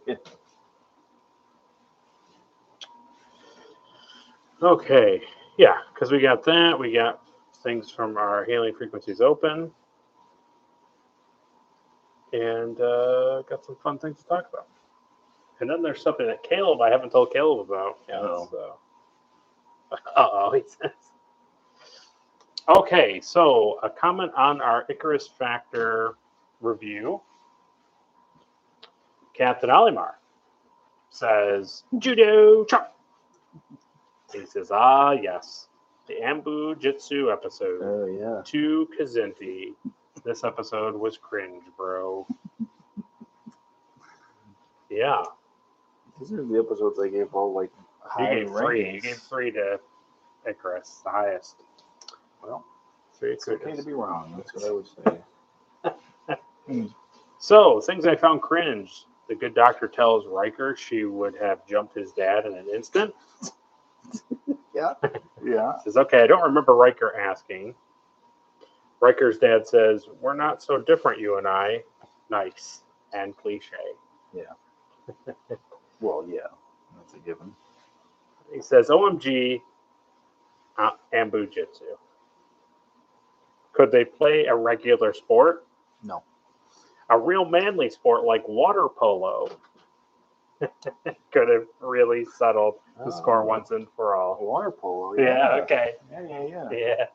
Okay, yeah, because we got that. We got things from our hailing frequencies open. And got some fun things to talk about. And then there's something that Caleb, I haven't told Caleb about yet. Uh-oh. So. Uh-oh, he says. Okay, so a comment on our Icarus Factor review. Captain Olimar says, Judo chop. He says, yes, the Ambu Jitsu episode. Oh, yeah. To Kazinti. This episode was cringe, bro. Yeah. These are the episodes I gave all, like, You high gave three. You rankings. gave three to Icarus, the highest. Well, Three it's okay kudos. to be wrong. That's what I would say. So, things I found cringe. The good doctor tells Riker she would have jumped his dad in an instant. Yeah. Yeah. Says, okay, I don't remember Riker asking. Riker's dad says, we're not so different, you and I. Nice and cliche. Well, yeah. That's a given. He says, OMG, Ambu Jitsu. Could they play a regular sport? No. A real manly sport like water polo could have really settled the score once and for all. Water polo. Yeah, okay. Yeah. Yeah.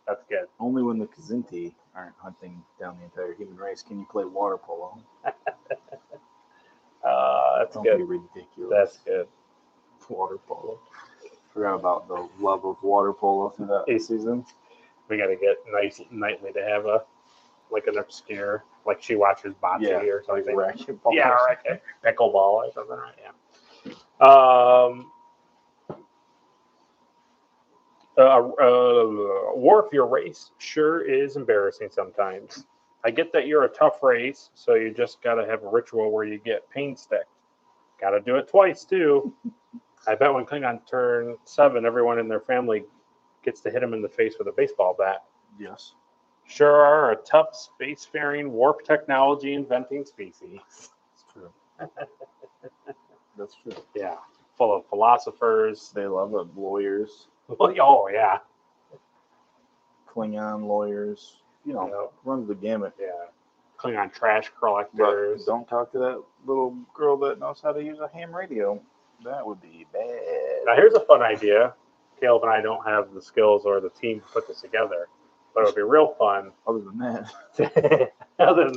That's good. Only when the Kazinti aren't hunting down the entire human race can you play water polo. That's Don't good. be ridiculous. That's good. Water polo. Forgot about the love of water polo through that season. We got to get Nightly to have an obscure, like she watches bocce or something. Like racquetball. Yeah, right. Pickleball or something, right? Yeah. Worf, your race sure is embarrassing sometimes. I get that you're a tough race, so you just got to have a ritual where you get pain sticked. Got to do it twice, too. I bet when Klingon turn 7, everyone in their family gets to hit him in the face with a baseball bat. Yes. Sure are a tough spacefaring warp technology inventing species. That's true. That's true. Yeah. Full of philosophers. They love it. Lawyers. Oh, yeah. Klingon lawyers. You know, runs the gamut. Yeah. Klingon trash But collectors. don't talk to that little girl that knows how to use a ham radio. That would be bad. Now, here's a fun idea. Caleb and I don't have the skills or the team to put this together, but it would be real fun. Other than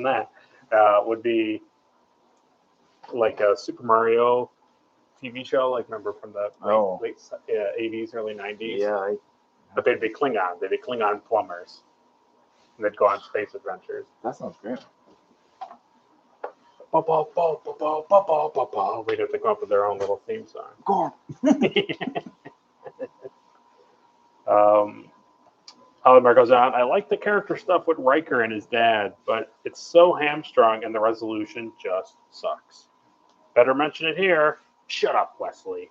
that, Would be like a Super Mario TV show, like remember from the late 80s, early 90s? Yeah. But they'd be Klingon. They'd be Klingon plumbers. And they'd go on space adventures. That sounds great. We'd have to come up with their own little theme song. Go Olimar goes on, I like the character stuff with Riker and his dad, but it's so hamstrung and the resolution just sucks. Better mention it here. Shut up, Wesley.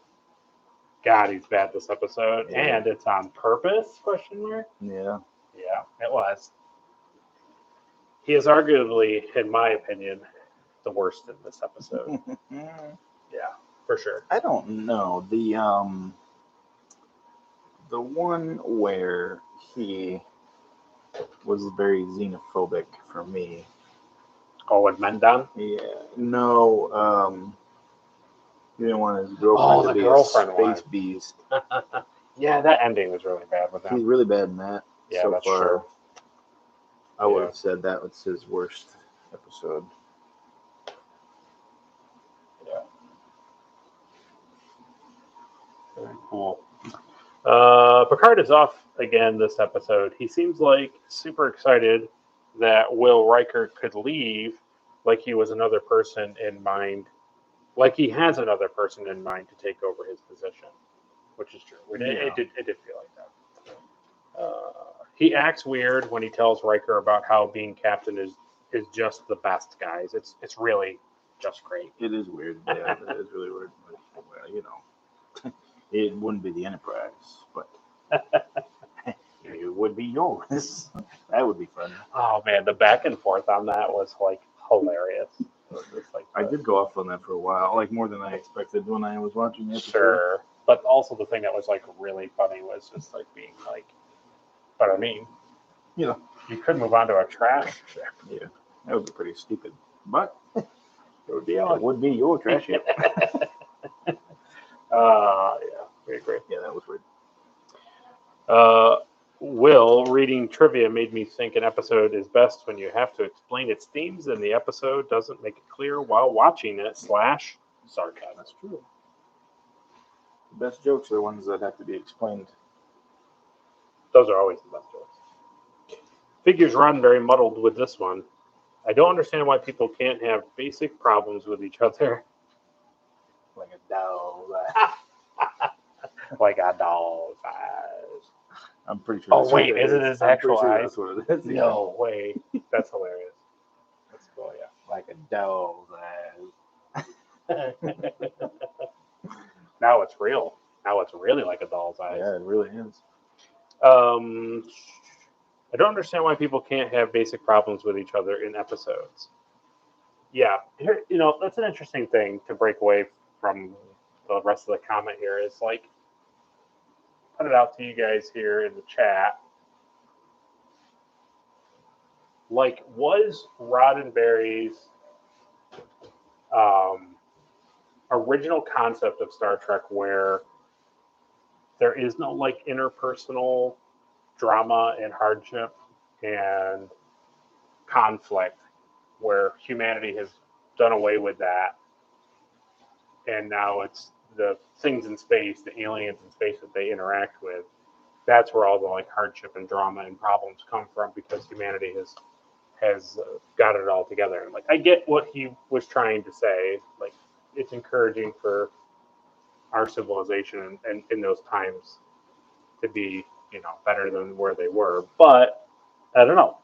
God, he's bad this episode. Yeah. And it's on purpose, question mark? Yeah. Yeah, it was. He is arguably, in my opinion, the worst in this episode. Yeah, for sure. I don't know. The one where he was very xenophobic for me. Oh, with Mendan? Yeah. No, he didn't want his girlfriend to be a space beast. Yeah, that ending was really bad with him. He's really bad in that. Yeah, so that's far. true. I would have said that was his worst episode. Yeah. Very cool. Picard is off again this episode. He seems like super excited that Will Riker could leave, like he was another person in mind, like he has another person in mind to take over his position, which is true. It did feel like that. He acts weird when he tells Riker about how being captain is just the best, guys. It's really just great. It is weird. Yeah, it is really weird. But, well, you know, it wouldn't be the Enterprise, but it would be yours. That would be fun. Oh man, the back and forth on that was like hilarious. It's like I did go off on that for a while, like more than I expected when I was watching the episode. sure, but also the thing that was like really funny was just like being like, but I mean, You know, you could move on to a trash ship. yeah, that would be pretty stupid, but It would be it would be your trash ship. yeah, we agree. Yeah, that was weird. Will, reading trivia made me think an episode is best when you have to explain its themes and the episode doesn't make it clear while watching it / sarcasm. That's true. The best jokes are the ones that have to be explained. Those are always the best jokes. Figures run very muddled with this one. I don't understand why people can't have basic problems with each other. Like a dog. Like a dog's eyes. I'm pretty sure. Oh, that's what wait, it is it his actual sure eyes? That's what it is. No way. That's hilarious. That's cool, yeah. Like a dog's eyes. Now it's real. Now it's really like a doll's eyes. Yeah, it really is. I don't understand why people can't have basic problems with each other in episodes. Yeah, here, you know, that's an interesting thing to break away from the rest of the comment here. Is like, put it out to you guys here in the chat. Like, was Roddenberry's original concept of Star Trek where there is no like interpersonal drama and hardship and conflict, where humanity has done away with that, and now it's the things in space, the aliens in space that they interact with, that's where all the like hardship and drama and problems come from, because humanity has got it all together. And like, I get what he was trying to say. Like, it's encouraging for our civilization and in those times to be, you know, better than where they were. But I don't know.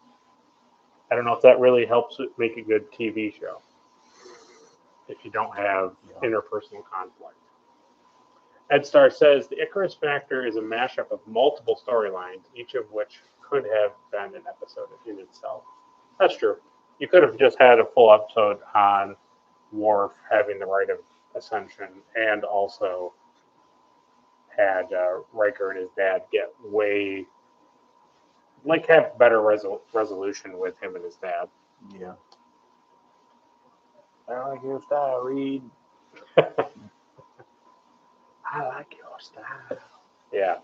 I don't know if that really helps it make a good TV show if you don't have interpersonal conflict. Ed Star says the Icarus Factor is a mashup of multiple storylines, each of which could have been an episode in itself. That's true. You could have just had a full episode on Worf having the right of ascension, and also had Riker and his dad get way, like, have better resolution with him and his dad. Yeah. I like your style, Reed. I like your style. Yeah.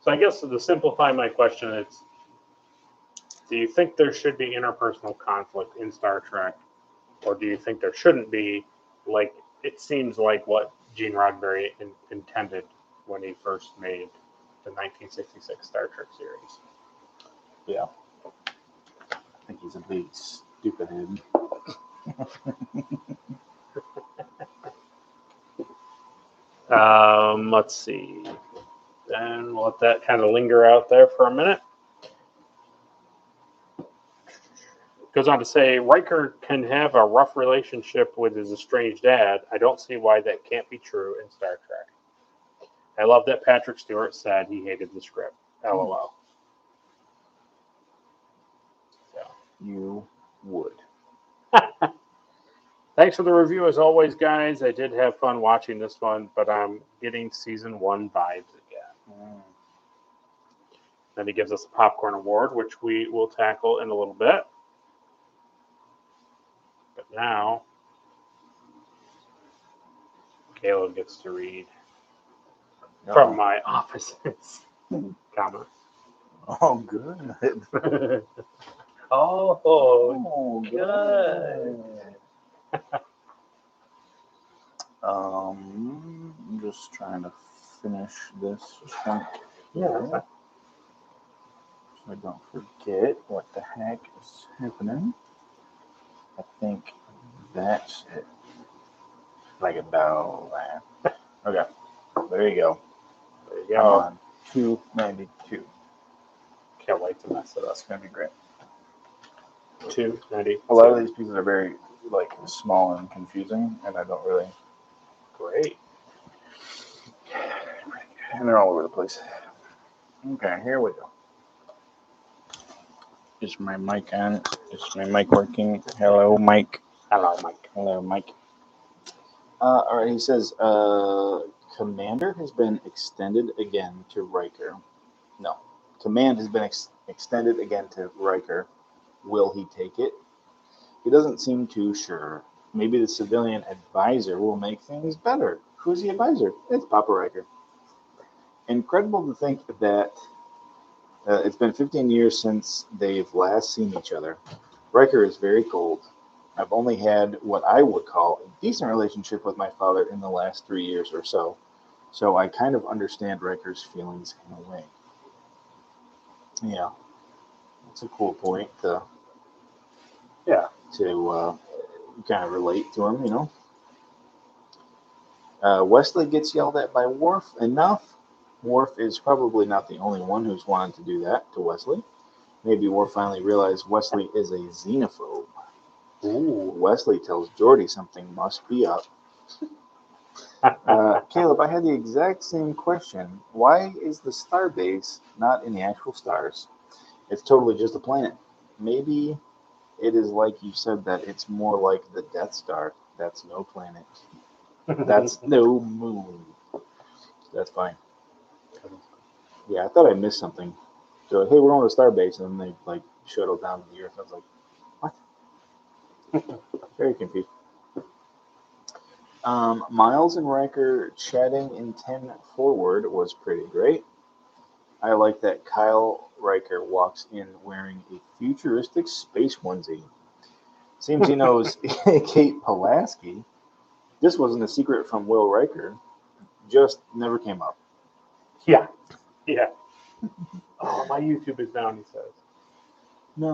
So I guess to simplify my question, it's, do you think there should be interpersonal conflict in Star Trek, or do you think there shouldn't be? Like, it seems like what Gene Roddenberry intended when he first made the 1966 Star Trek series. Yeah. I think he's a big stupid head. Let's see. And we'll let that kind of linger out there for a minute. Goes on to say, Riker can have a rough relationship with his estranged dad. I don't see why that can't be true in Star Trek. I love that Patrick Stewart said he hated the script. LOL. So. You would. Thanks for the review as always, guys. I did have fun watching this one, but I'm getting season 1 vibes again. Then he gives us a popcorn award, which we will tackle in a little bit. But now, Caleb gets to read from my office's comment. Oh, good. Oh, good. I'm just trying to finish this point. Yeah. So I don't forget what the heck is happening. I think that's it. Like a bell. Okay. There you go. There you Come go. on. $2.92. Can't wait to mess it up. That's gonna be great. 2.90. A lot of these pieces are very like small and confusing, and I don't really. Great. And they're all over the place. Okay, here we go. Is my mic on? Is my mic working? Hello, Mike. Hello, Mike. Hello, Mike. All right, he says, Commander has been extended again to Riker. No, Command has been extended again to Riker. Will he take it? He doesn't seem too sure. Maybe the civilian advisor will make things better. Who's the advisor? It's Papa Riker. Incredible to think that it's been 15 years since they've last seen each other. Riker is very cold. I've only had what I would call a decent relationship with my father in the last 3 years or so. So I kind of understand Riker's feelings in a way. Yeah, that's a cool point to kind of relate to him, you know. Wesley gets yelled at by Worf enough. Worf is probably not the only one who's wanted to do that to Wesley. Maybe Worf finally realized Wesley is a xenophobe. Ooh. Wesley tells Geordi something must be up. Caleb, I had the exact same question. Why is the starbase not in the actual stars? It's totally just a planet. Maybe it is like you said that it's more like the Death Star. That's no planet. That's no moon. That's fine. Yeah, I thought I missed something. So, hey, we're on to starbase, and then they like shuttle down to the Earth. I was like, what? Very confused. Miles and Riker chatting in 10 forward was pretty great. I like that Kyle Riker walks in wearing a futuristic space onesie. Seems he knows Kate Pulaski. This wasn't a secret from Will Riker. Just never came up. Yeah. Yeah. Oh, my YouTube is down, he says. No.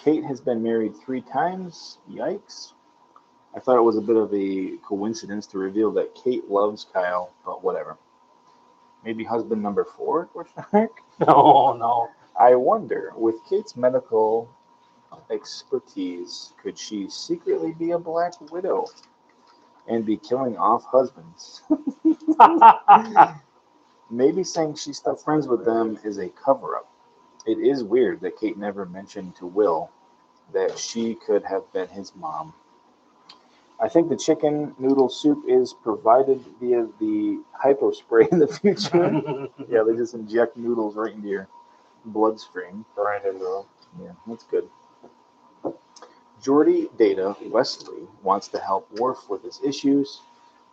Kate has been married 3 times. Yikes. I thought it was a bit of a coincidence to reveal that Kate loves Kyle, but whatever. Maybe husband number 4? No. I wonder, with Kate's medical expertise, could she secretly be a Black Widow and be killing off husbands? Maybe saying she's still friends with them is a cover-up. It is weird that Kate never mentioned to Will that she could have been his mom. I think the chicken noodle soup is provided via the hypo spray in the future. Yeah, they just inject noodles right into your bloodstream. Right into them. Yeah, that's good. Geordi, Data, Wesley wants to help Worf with his issues,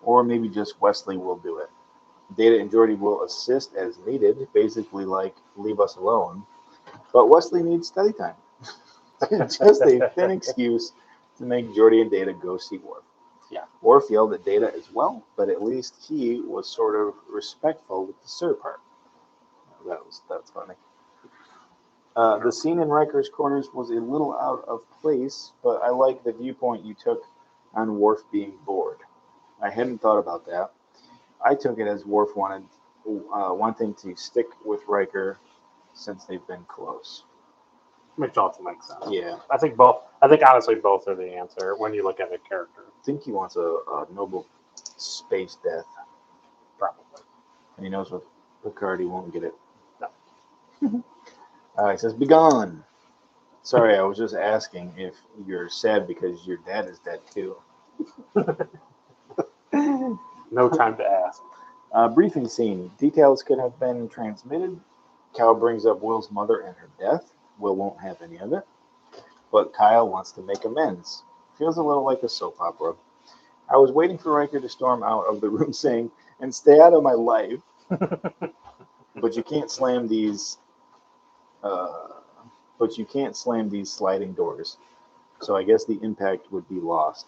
or maybe just Wesley will do it. Data and Geordi will assist as needed, basically like leave us alone. But Wesley needs study time. Just a thin excuse to make Geordi and Data go see Worf. Yeah. Worf yelled at Data as well, but at least he was sort of respectful with the sir part. That's funny. The scene in Riker's quarters was a little out of place, but I like the viewpoint you took on Worf being bored. I hadn't thought about that. I took it as Worf wanting to stick with Riker since they've been close. Which also makes sense. Yeah. I think honestly both are the answer when you look at the character. I think he wants a noble space death. Probably. And he knows with Picard he won't get it. No. He says, "Be gone." Sorry, I was just asking if you're sad because your dad is dead too. No time to ask. Briefing scene. Details could have been transmitted. Cal brings up Will's mother and her death. Will won't have any of it. But Kyle wants to make amends. Feels a little like a soap opera. I was waiting for Riker to storm out of the room saying, "And stay out of my life." But you can't slam these. But you can't slam these sliding doors. So I guess the impact would be lost.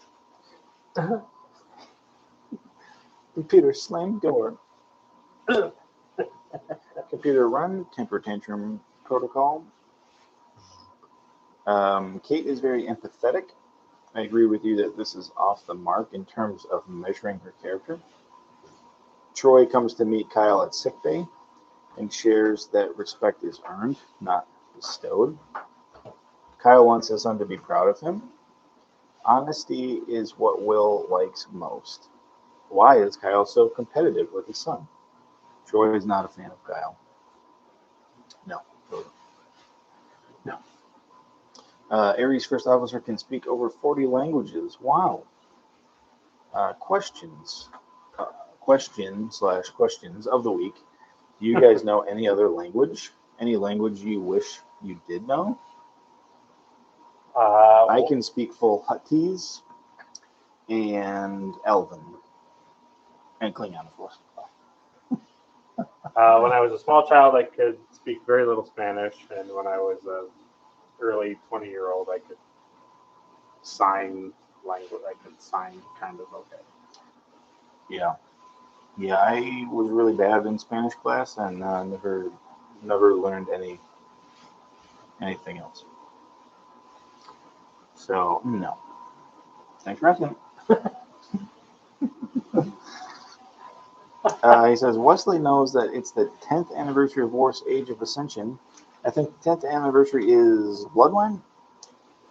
Computer, slam door. Computer, run temper tantrum protocol. Kate is very empathetic. I agree with you that this is off the mark in terms of measuring her character. Troy comes to meet Kyle at sickbay and shares that respect is earned, not bestowed. Kyle wants his son to be proud of him. Honesty is what Will likes most. Why is Kyle so competitive with his son? Troy is not a fan of Kyle. No. No. Aries first officer can speak over 40 languages. Wow. Questions. Questions of the week. Do you guys know any other language? Any language you wish you did know? I can speak full Huttese and Elven and Klingon, of course. When I was a small child, I could speak very little Spanish, and when I was a early 20-year-old, I could sign language. I could sign kind of okay. Yeah, I was really bad in Spanish class and never learned anything else. So no. Thanks for asking. He says Wesley knows that it's the 10th anniversary of Worf's Age of Ascension. I think the 10th anniversary is Bloodline.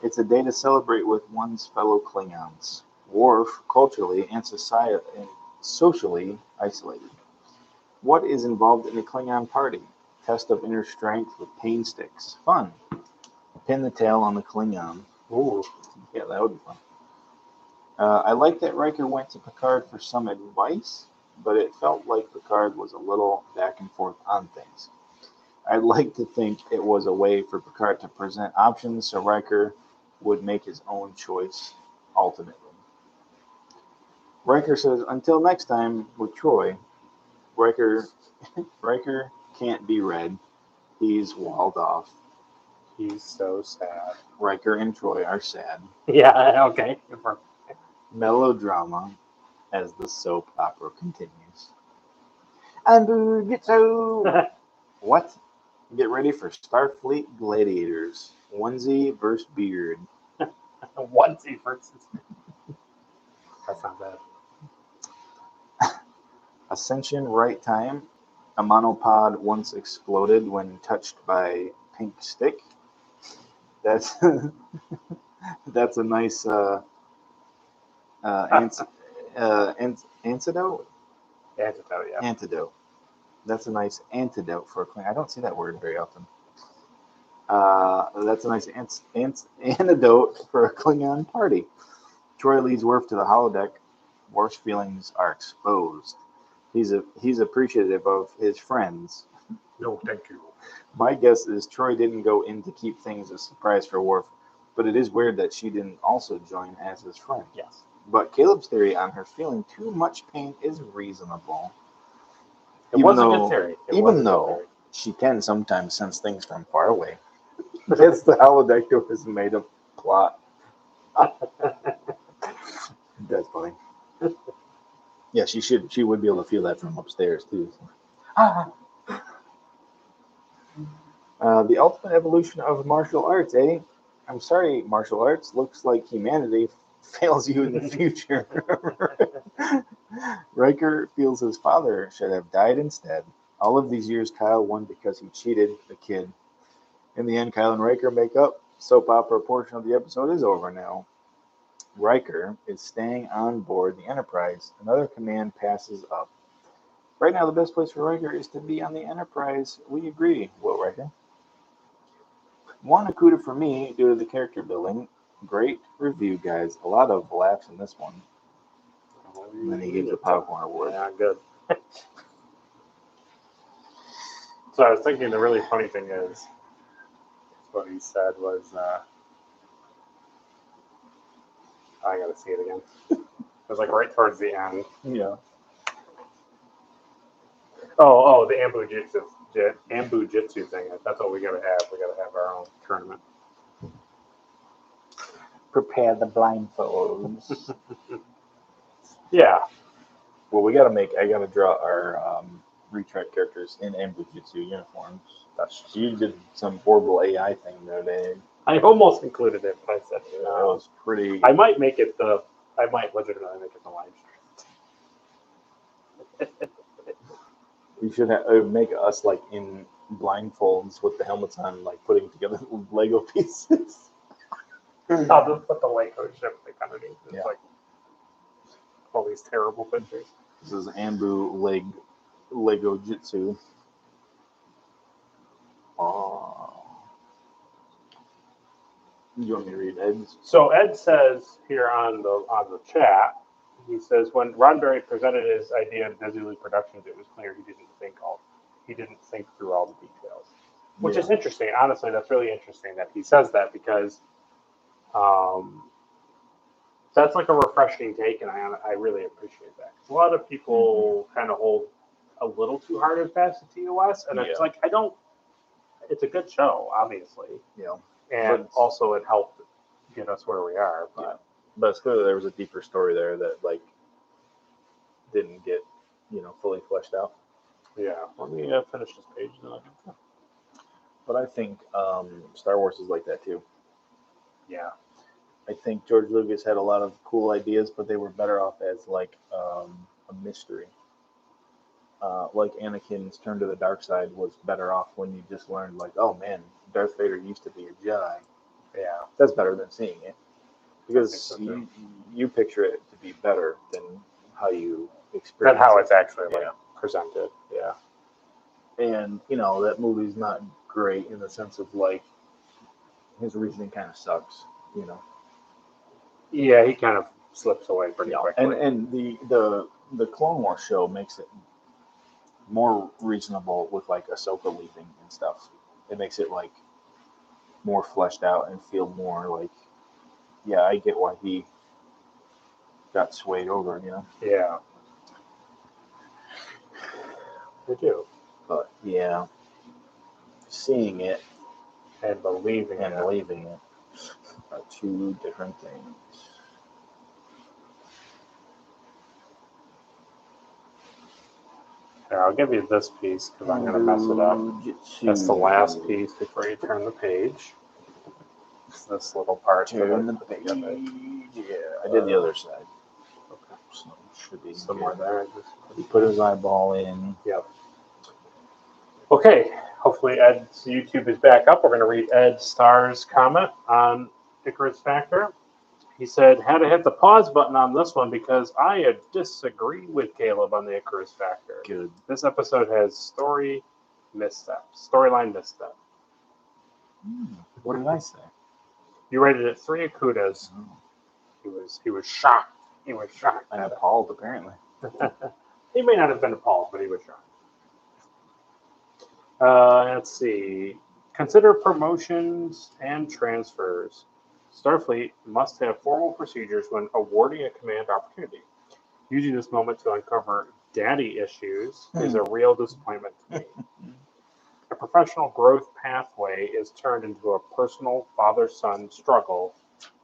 It's a day to celebrate with one's fellow Klingons. Worf, culturally and socially isolated. What is involved in a Klingon party? Test of inner strength with pain sticks. Fun. Pin the tail on the Klingon. Ooh, yeah, that would be fun. I like that Riker went to Picard for some advice, but it felt like Picard was a little back and forth on things. I'd like to think it was a way for Picard to present options so Riker would make his own choice ultimately. Riker says, until next time with Troy, Riker can't be read. He's walled off. He's so sad. Riker and Troy are sad. Yeah, okay. Melodrama as the soap opera continues. And get so what? Get ready for Starfleet Gladiators. Onesie versus beard. Onesie versus. That's not bad. Ascension right time. A monopod once exploded when touched by pink stick. That's that's a nice antidote. Antidote, yeah. Antidote. That's a nice antidote for a Klingon. I don't see that word very often. That's a nice antidote for a Klingon party. Troy leads Worf to the holodeck. Worf's feelings are exposed. He's appreciative of his friends. No, thank you. My guess is Troy didn't go in to keep things a surprise for Worf, but it is weird that she didn't also join as his friend. Yes. But Caleb's theory on her feeling too much pain is reasonable. It was a good theory. Even though she can sometimes sense things from far away. That's the holodeck was made of plot. That's funny. Yeah, she would be able to feel that from upstairs too. The ultimate evolution of martial arts, eh? I'm sorry, martial arts. Looks like humanity fails you in the future. Riker feels his father should have died instead. All of these years, Kyle won because he cheated the kid. In the end, Kyle and Riker make up. Soap opera portion of the episode is over now. Riker is staying on board the Enterprise. Another command passes up. Right now, the best place for Riker is to be on the Enterprise. We agree, Will Riker. One Akuda for me due to the character building. Great review, guys. A lot of laughs in this one. And then he gives the popcorn award. Yeah, good. So I was thinking the really funny thing is what he said was, I gotta see it again. It was like right towards the end. Yeah. Oh, the Ambu Jitsu thing. That's what we gotta have. We gotta have our own tournament. Prepare the blindfolds. Yeah. Well, I gotta draw our retract characters in Ambujitsu uniforms. You did some horrible AI thing the other day. I almost included it, but I said That no. was pretty. I might legitimately make it the live stream. You should make us like in blindfolds with the helmets on, like putting together Lego pieces. I'll just put the Lego ship like underneath. It's Yeah. like all these terrible pictures. This is Anbu Lego Jitsu. You want me to read Ed's? So Ed says here on the chat, he says when Roddenberry presented his idea of Disneyland Productions, it was clear he didn't think through all the details, which is interesting. Honestly, that's really interesting that he says that because that's like a refreshing take, and I really appreciate that. A lot of people kind of hold a little too hard and fast to TOS, and it's like it's a good show, obviously. Yeah. And also it helped get us where we are. But it's clear that there was a deeper story there that like didn't get, fully fleshed out. Yeah. Let me finish this page. But I think Star Wars is like that too. Yeah. I think George Lucas had a lot of cool ideas, but they were better off as like a mystery. Like Anakin's turn to the dark side was better off when you just learned like, oh man, Darth Vader used to be a Jedi. Yeah. That's better than seeing it. Because so you picture it to be better than how you experience and how it. it's actually presented. Yeah. And, that movie's not great in the sense of like his reasoning kind of sucks, Yeah, he kind of slips away pretty quickly. And the Clone Wars show makes it more reasonable with like Ahsoka leaving and stuff. It makes it like more fleshed out and feel more like, yeah, I get why he got swayed over, Yeah. They do. But yeah, seeing it and believing it are two different things. Here, I'll give you this piece because I'm going to mess it up. That's the last piece before you turn the page. It's this little part. Turn the page. Yeah, I did the other side. Okay. So it should be somewhere there. He put his eyeball in. Yep. Okay. Hopefully Ed's YouTube is back up. We're going to read Ed Starr's comment on Icarus Factor. He said, had to hit the pause button on this one because I disagree with Caleb on the Icarus Factor. Good. This episode has storyline misstep. What did I say? You rated it 3 Akutas. Oh. He was shocked. He was shocked. I'm appalled, apparently. He may not have been appalled, but he was shocked. Let's see. Consider promotions and transfers. Starfleet must have formal procedures when awarding a command opportunity. Using this moment to uncover daddy issues is a real disappointment to me. A professional growth pathway is turned into a personal father-son struggle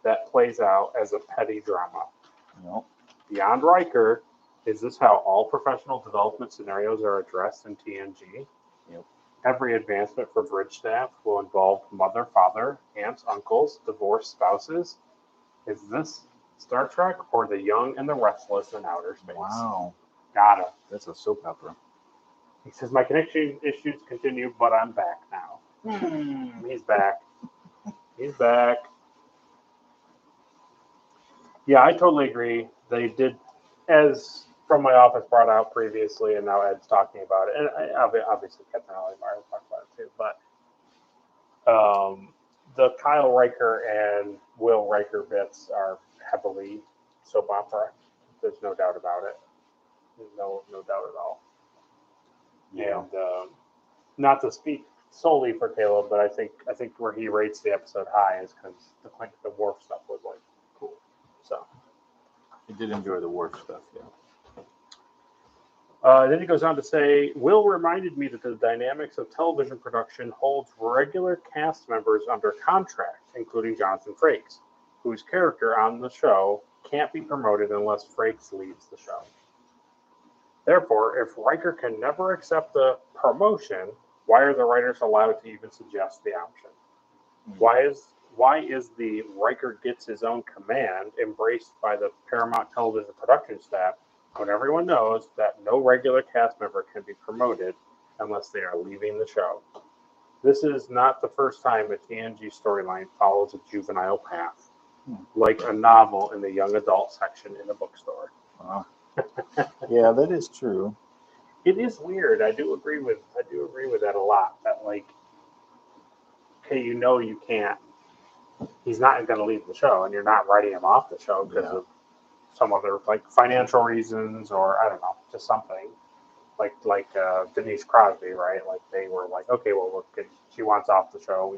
that plays out as a petty drama. Nope. Beyond Riker, is this how all professional development scenarios are addressed in TNG? Yep. Every advancement for bridge staff will involve mother, father, aunts, uncles, divorced spouses. Is this Star Trek or The Young and the Restless in Outer Space? Wow. Got it. That's a soap opera. He says, my connection issues continue, but I'm back now. He's back. He's back. Yeah, I totally agree. They did, as From My Office brought out previously, and now Ed's talking about it. And obviously, Captain Ali Myers talked about it too. But the Kyle Riker and Will Riker bits are heavily soap opera. There's no doubt about it. No doubt at all. Yeah. And not to speak solely for Caleb, but I think where he rates the episode high is because the Worf stuff was like cool. So I did enjoy the Worf stuff. Yeah. Then he goes on to say, Will reminded me that the dynamics of television production holds regular cast members under contract, including Jonathan Frakes, whose character on the show can't be promoted unless Frakes leaves the show. Therefore, if Riker can never accept the promotion, why are the writers allowed to even suggest the option? Why why is the Riker gets his own command embraced by the Paramount Television production staff when everyone knows that no regular cast member can be promoted unless they are leaving the show? This is not the first time a TNG storyline follows a juvenile path, like a novel in the young adult section in a bookstore. Yeah, that is true. It is weird. I do agree with that a lot. That like, okay, you can't. He's not going to leave the show, and you're not writing him off the show because of some other like financial reasons or I don't know, just something. Like Denise Crosby, right? Like they were like, okay, well, look, if she wants off the show,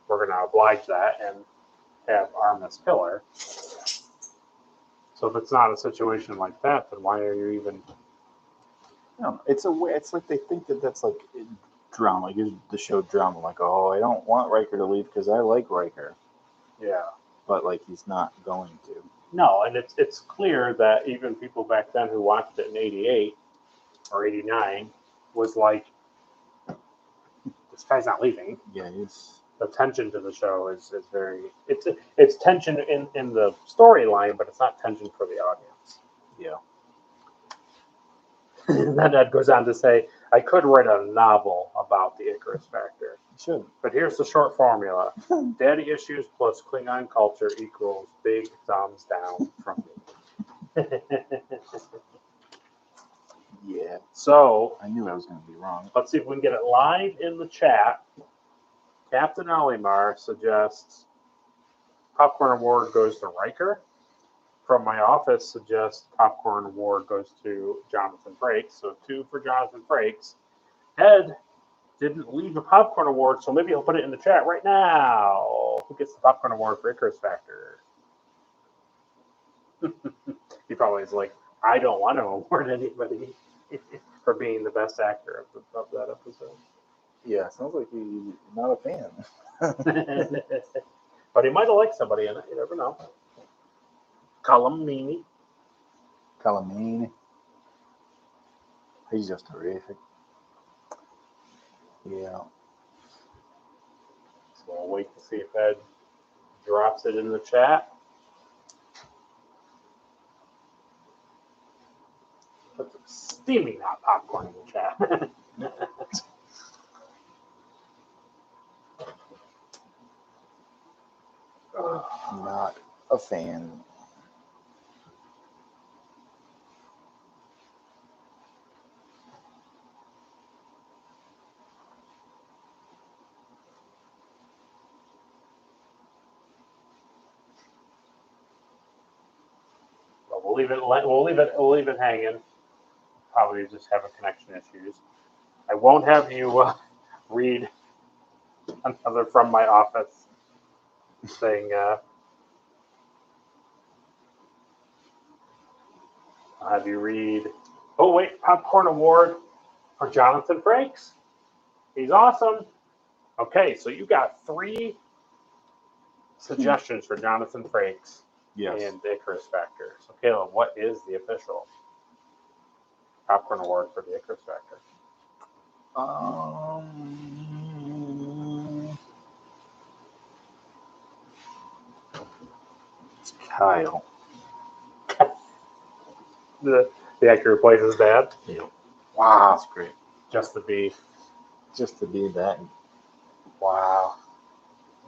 we're going to oblige that and have Armis kill her. So if it's not a situation like that, then why are you even? No, it's a way. It's like they think that that's like drama, like the show drama. Like, oh, I don't want Riker to leave because I like Riker. Yeah. But like he's not going to. No, and it's clear that even people back then who watched it in '88 or '89 was like, this guy's not leaving. Yeah, he's. The tension to the show is very it's tension in the storyline, but it's not tension for the audience. Yeah. And then Ed goes on to say, I could write a novel about the Icarus Factor. Should. But here's the short formula. Daddy issues plus Klingon culture equals big thumbs down from me. Yeah. So I knew I was going to be wrong. let's see if we can get it live in the chat. Captain Olimar suggests Popcorn Award goes to Riker. From my office suggests Popcorn Award goes to Jonathan Frakes. So 2 for Jonathan Frakes. Ed didn't leave a Popcorn Award, so maybe he'll put it in the chat right now. Who gets the Popcorn Award for Icarus Factor? He probably is like, I don't want to award anybody for being the best actor of that episode. Yeah, sounds like he's not a fan. But he might have liked somebody in it. You never know. Calamini. Calamine. He's just terrific. Yeah. So we'll wait to see if Ed drops it in the chat. Put some steaming hot popcorn in the chat. Not a fan. But we'll leave it hanging. Probably just having connection issues. I won't have you read another from my office thing. I'll have you read. Oh wait, Popcorn Award for Jonathan Frakes. He's awesome. Okay, so you got 3 suggestions for Jonathan Frakes and the Icarus Factor. So Caleb, what is the official Popcorn Award for the Icarus Factor? It's Kyle. The actor who plays his dad? Yeah. Wow, that's great. Just to be that. wow.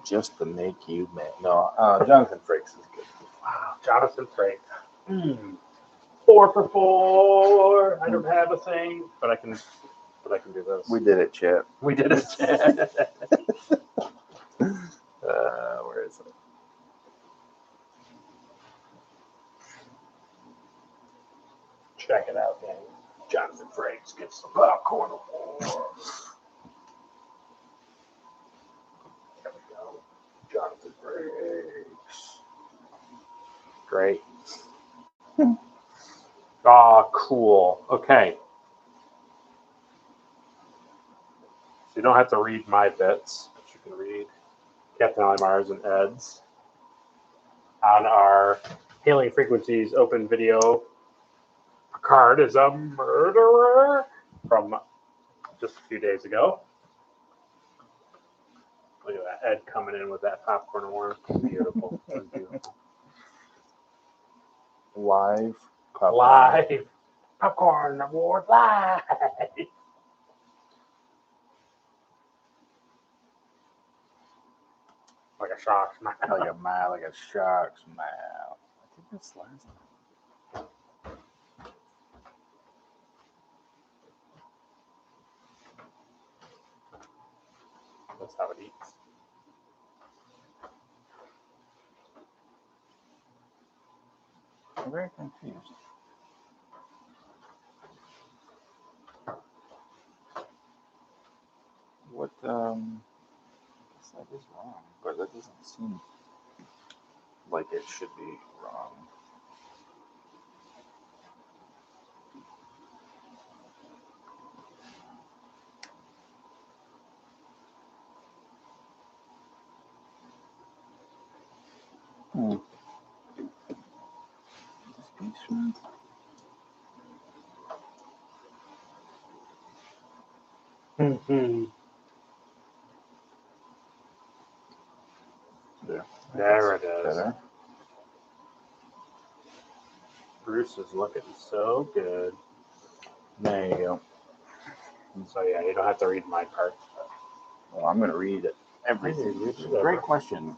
Just to make you mad. No, Jonathan Frakes is good. Wow, Jonathan Frakes. 4 for 4. I don't have a thing, but I can do this. We did it, Chip. We did it. Where is it? Check it out, gang. Jonathan Frakes gets the Popcorn Award. There we go. Jonathan Frakes. Great. Cool. Okay. So you don't have to read my bits, but you can read Captain Olimar's and Ed's on our Hailing Frequencies open video. Picard is a murderer from just a few days ago. Look at that. Ed coming in with that popcorn award. Beautiful. It was beautiful. Live. Popcorn. Live. Popcorn award live. Like a shark smile. Like a shark smile. I think that's last. That's how it eats. I'm very confused. What, I guess that is wrong, but that doesn't seem like it should be wrong. Displacement. Mm-hmm. There. There it is. Better. Bruce is looking so good. There you go. So yeah, you don't have to read my part. Well, I'm going to read everything. Read it Great over. question.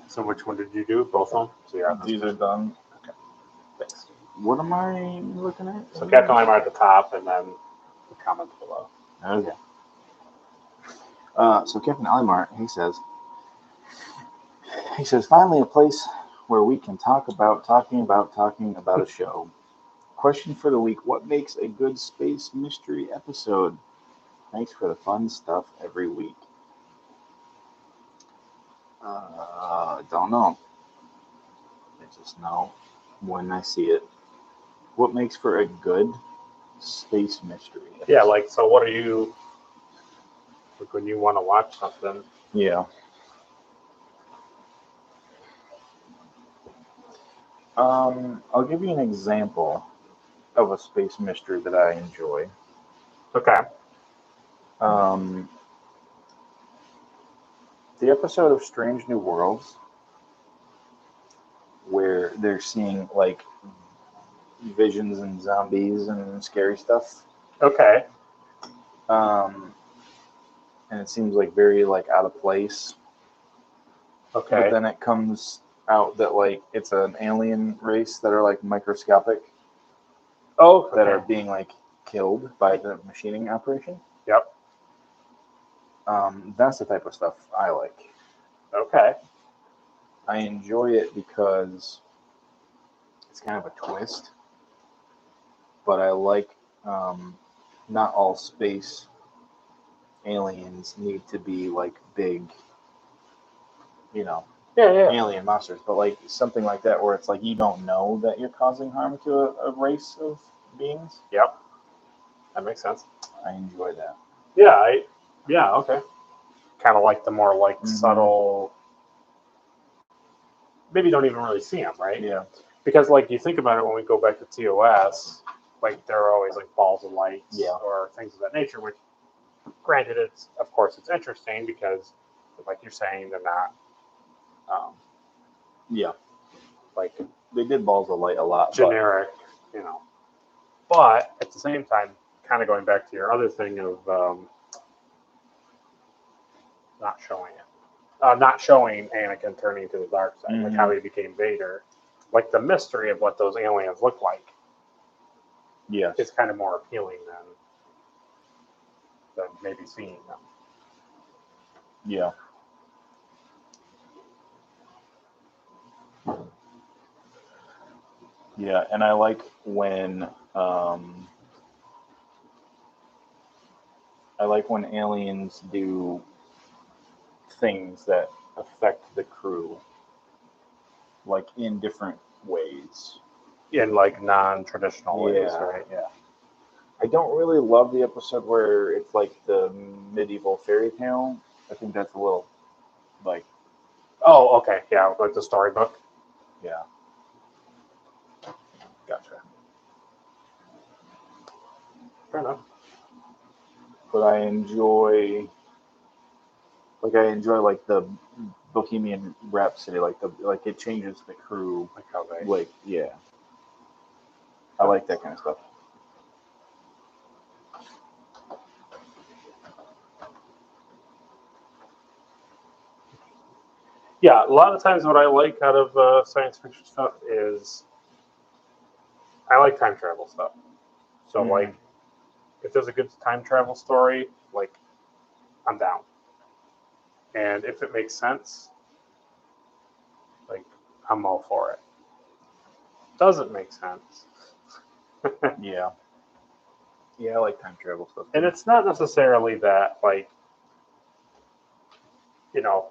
So which one did you do? Both of them? So you're on this These are done. Thanks. What am I looking at? So Captain Lime are at the top, and then the comments below. Okay. So Captain Alimart, he says, finally a place where we can talking about a show. Question for the week: what makes a good space mystery episode? Thanks for the fun stuff every week. Don't know. I just know when I see it. What makes for a good space mystery episode? Yeah, like, so what are you, like when you want to watch something? Yeah. I'll give you an example of a space mystery that I enjoy. Okay. The episode of Strange New Worlds where they're seeing like visions and zombies and scary stuff. Okay. And it seems like very like out of place. Okay. But then it comes out that like it's an alien race that are like microscopic Oh, that okay. are being like killed by the machining operation. Yep. That's the type of stuff I like. Okay. I enjoy it because it's kind of a twist, but I like not all space aliens need to be like big, Yeah. alien monsters, but like something like that where it's like you don't know that you're causing harm to a race of beings. Yep. That makes sense. I enjoy that. Yeah, okay. Kind of like the more like subtle, maybe you don't even really see them, right? Yeah. Because like you think about it when we go back to TOS, like there are always like balls of light or things of that nature, which granted it's interesting because like you're saying they're not like They did balls of light a lot. generic, But at the same time, kind of going back to your other thing of not showing Anakin turning to the dark side, like how he became Vader, like the mystery of what those aliens look like. Yes. Is kind of more appealing than maybe seeing them. Yeah. Yeah, and I like when aliens do things that affect the crew, like in different ways. In like non-traditional ways, Yeah. right? Yeah. I don't really love the episode where it's like the medieval fairy tale. I think that's a little like. Oh, okay. Yeah, like the storybook. Yeah. Gotcha. Fair enough. but I enjoy like the Bohemian Rhapsody, like it changes the crew. Like how they. Like, yeah, I like that kind of stuff. Yeah, a lot of times what I like out of science fiction stuff is I like time travel stuff. So Mhm. like, if there's a good time travel story, like I'm down. And if it makes sense, like I'm all for it. Doesn't make sense. Yeah, yeah, I like time travel stuff. And it's not necessarily that like, you know,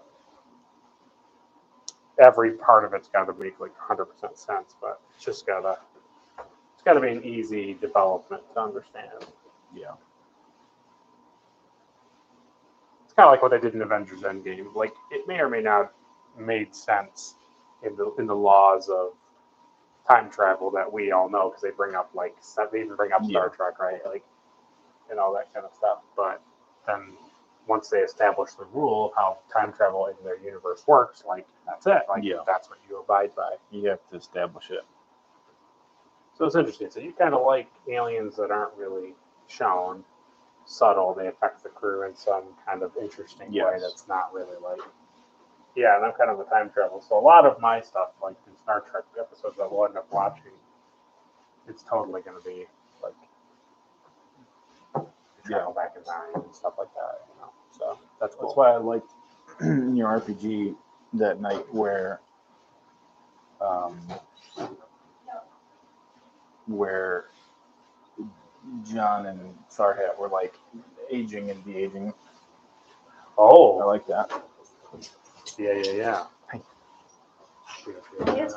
every part of it's got to make like 100% sense, but it's got to be an easy development to understand. Yeah, It's kind of like what they did in Avengers Endgame. Like it may or may not made sense in the laws of time travel that we all know because they even bring up Star Trek, right? Like and all that kind of stuff. But then once they establish the rule of how time travel in their universe works, like that's it. Like that's what you abide by. you have to establish it. So it's interesting. So you kind of like aliens that aren't really shown, subtle. They affect the crew in some kind of interesting way that's not really like. Yeah, and I'm kind of a time travel. So a lot of my stuff, like in Star Trek episodes that we'll end up watching, it's totally going to be like travel back in time and stuff like that. You know, so that's cool. That's why I liked your RPG that night where John and Sarhat were like aging and de-aging. Oh, I like that. Yeah. Hey. Yeah.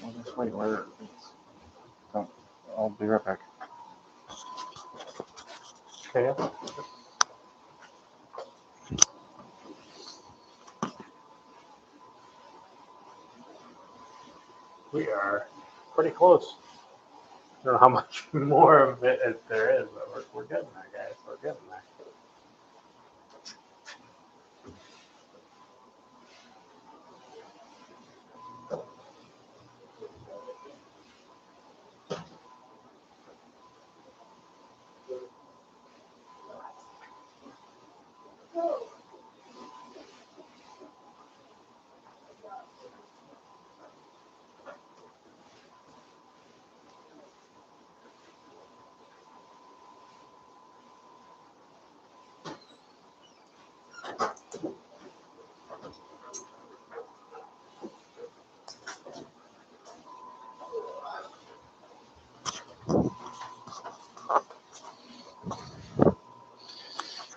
Well, just wait. I'll be right back. Okay. We are pretty close. I don't know how much more of it there is, but we're getting there, guys. We're getting there.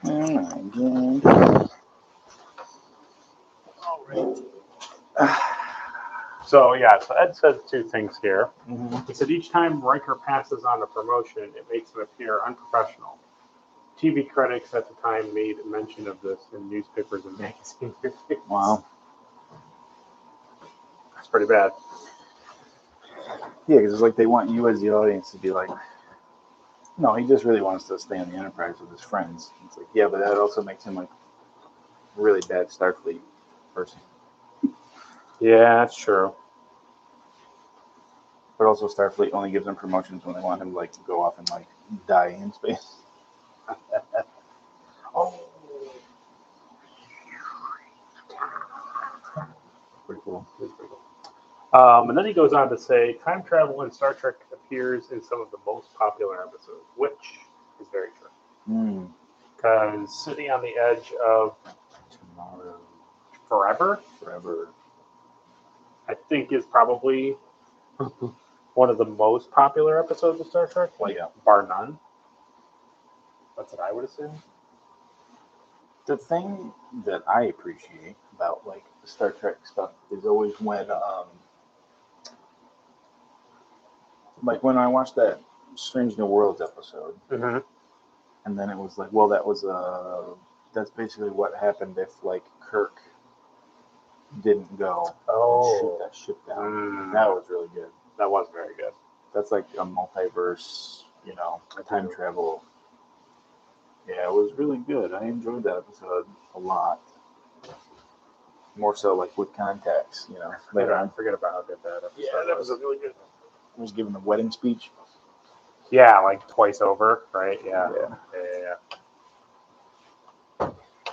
Again. All right. So Ed says two things here. Mm-hmm. He said each time Riker passes on a promotion, it makes him appear unprofessional. TV critics at the time made mention of this in newspapers and magazine reviews. Wow. That's pretty bad. Yeah, because it's like they want you as the audience to be like, no, he just really wants to stay on the Enterprise with his friends. It's like, yeah, but that also makes him like a really bad Starfleet person. Yeah, that's true. But also Starfleet only gives him promotions when they want him to like go off and like die in space. Oh. Pretty cool. And then he goes on to say, time travel in Star Trek appears in some of the most popular episodes, which is very true. Because sitting on the edge of Tomorrow. Forever, I think is probably one of the most popular episodes of Star Trek, bar none. That's what I would assume. The thing that I appreciate about like the Star Trek stuff is always when like when I watched that Strange New Worlds episode, and then it was like, well, that's basically what happened if like Kirk didn't go and shoot that ship down. That was really good. That was very good. That's like a multiverse time travel. Yeah, it was really good. I enjoyed that episode a lot. More so like with context, later on. Forget about how good that episode Yeah, that was really good. He was giving a wedding speech. Yeah, like twice over, right? Yeah. Yeah.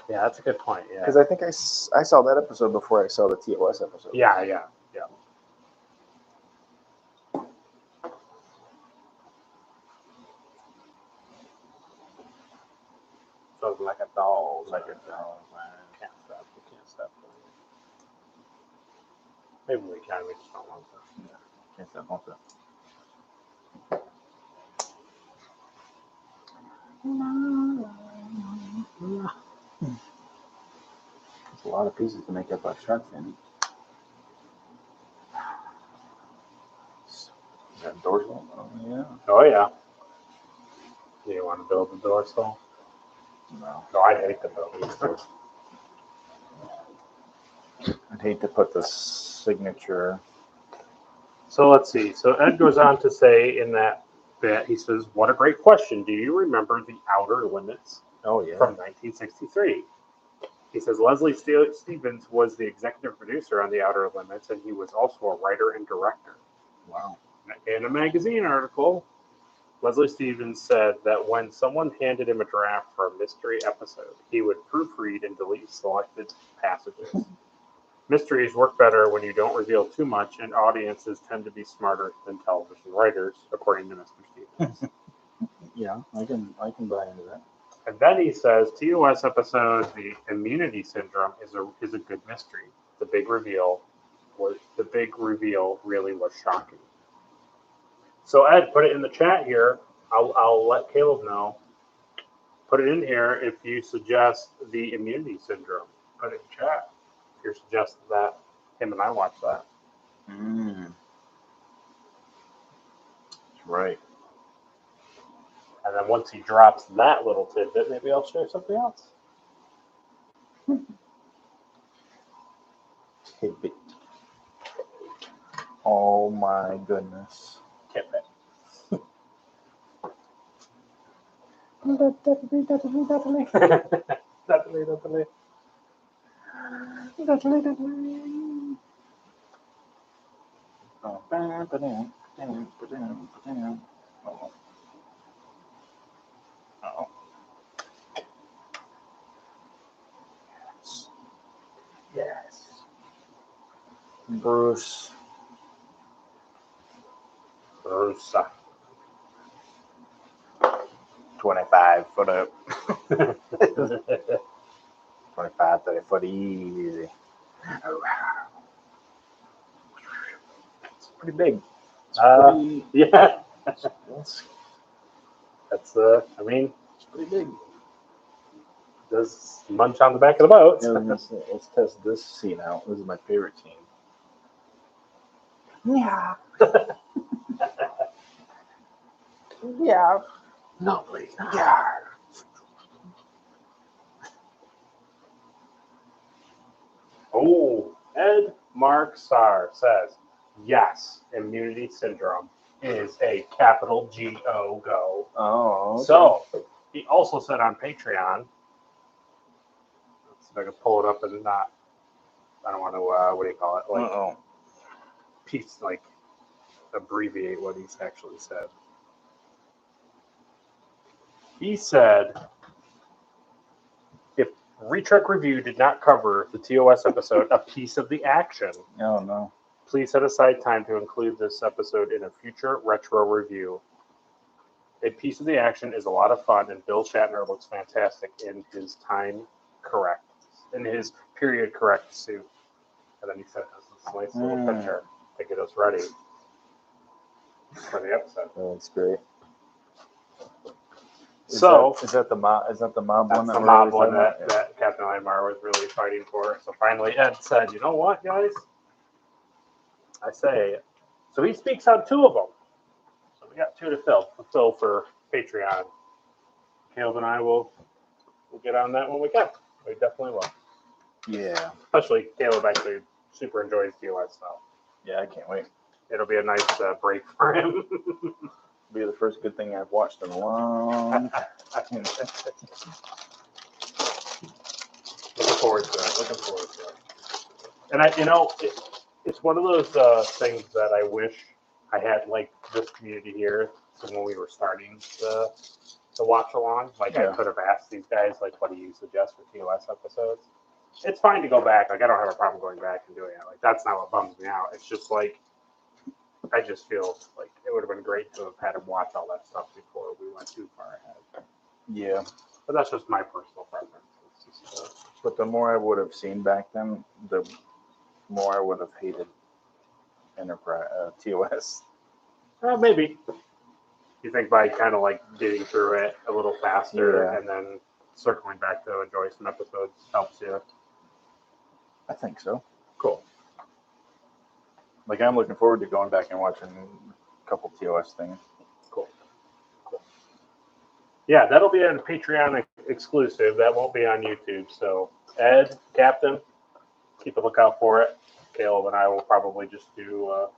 Yeah, that's a good point. Yeah. Because I think I saw that episode before I saw the TOS episode. Yeah. So like a doll. Like a dog. Can't stop. Maybe we can. We just don't want to. Can't stop on that. It's a lot of pieces to make up a shark fin. Is that dorsal? Oh, yeah. Oh yeah. Do you want to build the dorsal? No. No, I'd hate to build these dorsal. I'd hate to put the signature. So let's see. So Ed goes on to say in that bit, he says, "What a great question. Do you remember the Outer Limits Oh, yeah. from 1963?" He says Leslie Stevens was the executive producer on the Outer Limits, and he was also a writer and director. Wow. In a magazine article, Leslie Stevens said that when someone handed him a draft for a mystery episode, he would proofread and delete selected passages. Mysteries work better when you don't reveal too much, and audiences tend to be smarter than television writers, according to Mr. Stevens. Yeah, I can buy into that. And then he says, TOS episode, the immunity syndrome, is a good mystery. The big reveal really was shocking. So Ed, put it in the chat here. I'll let Caleb know. Put it in here if you suggest the immunity syndrome. Put it in chat if you're suggesting that him and I watch that. That's right. And then once he drops that little tidbit, maybe I'll share something else. Tidbit. Oh my goodness. Tidbit. Oh. Yes. Bruce. 25 foot up. 25, 30 foot easy. It's pretty big. It's pretty, Yeah. it's That's I mean, pretty big. does munch on the back of the boat. Yeah, let's test this scene out. This is my favorite scene. Yeah. Yeah. No, please. Yeah. Oh, Ed Mark Sarr says, yes, immunity syndrome is a capital G-O go. Oh. Okay. So, he also said on Patreon, let's see if I can pull it up and not, I don't want to, what do you call it? Like, piece, like, abbreviate what he's actually said. He said, if Retrek Review did not cover the TOS episode, A Piece of the Action, Oh no. please set aside time to include this episode in a future retro review. A Piece of the Action is a lot of fun, and Bill Shatner looks fantastic in his period correct suit. And then he sent us this nice little picture to get us ready for the episode. Oh, that's great. Is that the mob? Is that the mob That's one? the mob one that Captain Aymar was really fighting for. So finally, Ed said, "You know what, guys? I say." So he speaks on two of them. So we got two to fill for Patreon. Caleb and I will get on that when we can. We definitely will. Yeah. Especially Caleb actually super enjoys TOS stuff. Yeah, I can't wait. It'll be a nice break for him. Be the first good thing I've watched in a long time. Looking forward to it. Looking forward to it. And it's one of those things that I wish I had like this community here. So when we were starting the watch along, like I could have asked these guys, like, what do you suggest for TOS episodes? It's fine to go back. Like I don't have a problem going back and doing it. Like that's not what bums me out. It's just like I just feel like it would have been great to have had him watch all that stuff before we went too far ahead. Yeah. But that's just my personal preference. It's just, But the more I would have seen back then, the more I would have hated Enterprise TOS. maybe. You think by kind of like getting through it a little faster and then circling back to enjoy some episodes helps you? I think so. Cool. Like I'm looking forward to going back and watching a couple TOS things. Cool. Yeah, that'll be a Patreon exclusive. That won't be on YouTube. So Ed, Captain, keep a lookout for it. Caleb and I will probably just do a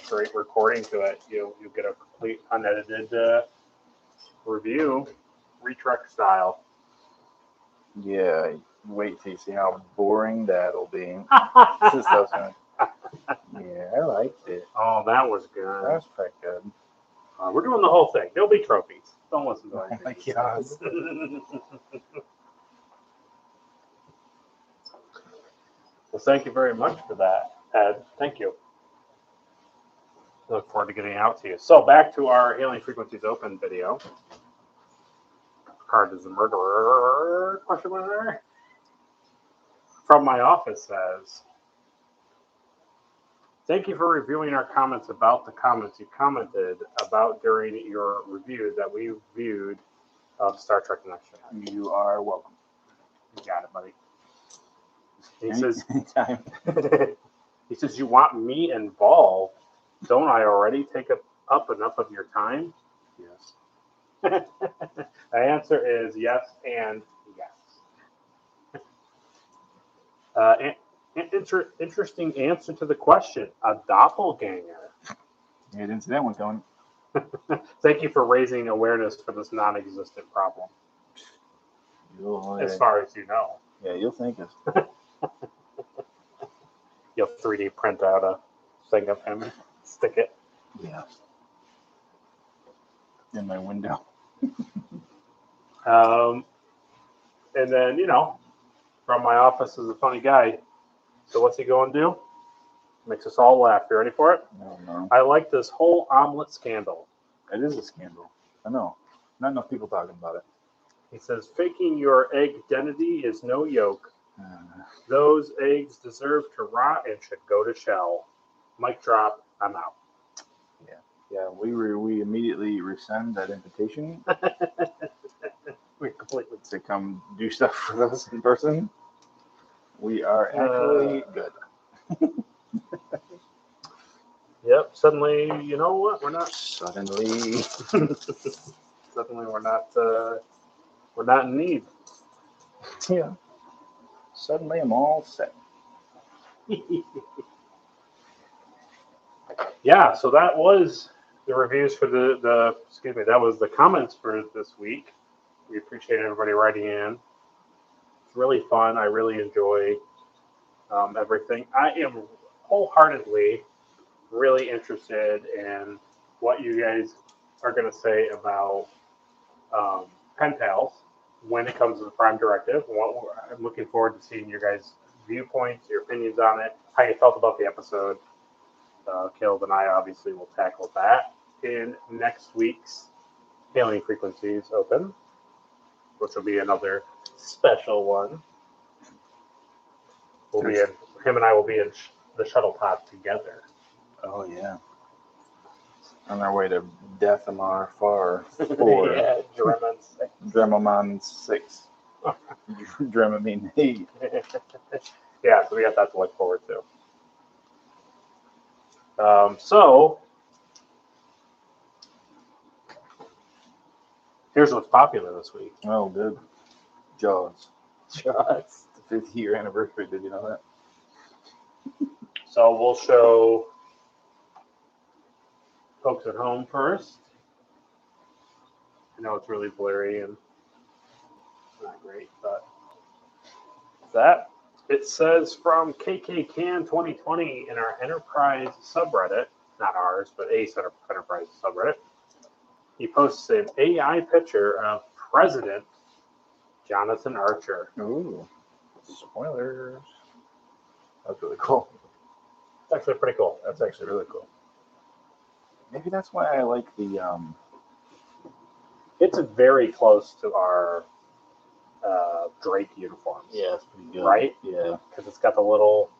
straight recording to it. You'll get a complete unedited review, retruck style. Yeah, wait till you see how boring that'll be. Yeah, I liked it. Oh, that was good. That was pretty good. We're doing the whole thing. There'll be trophies. Don't listen to Oh anything. my he God. says. Well, thank you very much for that, Ed. Thank you. Look forward to getting out to you. So back to our Alien Frequencies Open video. Picard is a murderer? Question mark. From my office says, thank you for reviewing our comments about the comments you commented about during your review that we viewed of Star Trek Next Gen. You are welcome. You got it, buddy. He says, Anytime. he says, you want me involved? Don't I already take up enough of your time? Yes. The answer is yes and yes. Interesting answer to the question. A doppelganger. You didn't see that one coming. Thank you for raising awareness for this non-existent problem. As far as you know. Yeah, you'll think it. You'll 3D print out a thing of him and stick it. Yeah. In my window. And then, from my office is a funny guy. So what's he going to do? Makes us all laugh. You ready for it? No. I like this whole omelet scandal. It is a scandal. I know. Not enough people talking about it. He says, faking your egg identity is no yoke. Those eggs deserve to rot and should go to shell. Mic drop. I'm out. Yeah, we immediately rescind that invitation. We completely. To come do stuff for us in person. We are actually good. Yep. Suddenly, you know what? We're not. Suddenly. Suddenly, we're not in need. Yeah. Suddenly, I'm all set. Yeah. So that was the reviews for that was the comments for this week. We appreciate everybody writing in. It's really fun. I really enjoy everything. I am wholeheartedly really interested in what you guys are going to say about pen pals when it comes to the Prime Directive. I'm looking forward to seeing your guys' viewpoints, your opinions on it, how you felt about the episode. Caleb and I obviously will tackle that in next week's Alien Frequencies Open, which will be another special one. Him and I will be in the shuttle pod together. Oh, yeah. On our way to Deathamar 4. Yeah, Dremamon 6. Dramamine 8. Yeah, so we got that to look forward to. So, here's what's popular this week. Oh, good. Jaws. Jaws. The 5th year anniversary. Did you know that? So we'll show folks at home first. I know it's really blurry and not great, but that it says from KKCan 2020 in our Enterprise subreddit, not ours, but a set of Enterprise subreddit. He posts an AI picture of President Jonathan Archer. Ooh, spoilers. That's really cool. It's actually pretty cool. That's actually really cool. Maybe that's why I like the It's very close to our Drake uniforms. Yeah, it's pretty good. Right? Yeah. Because it's got the little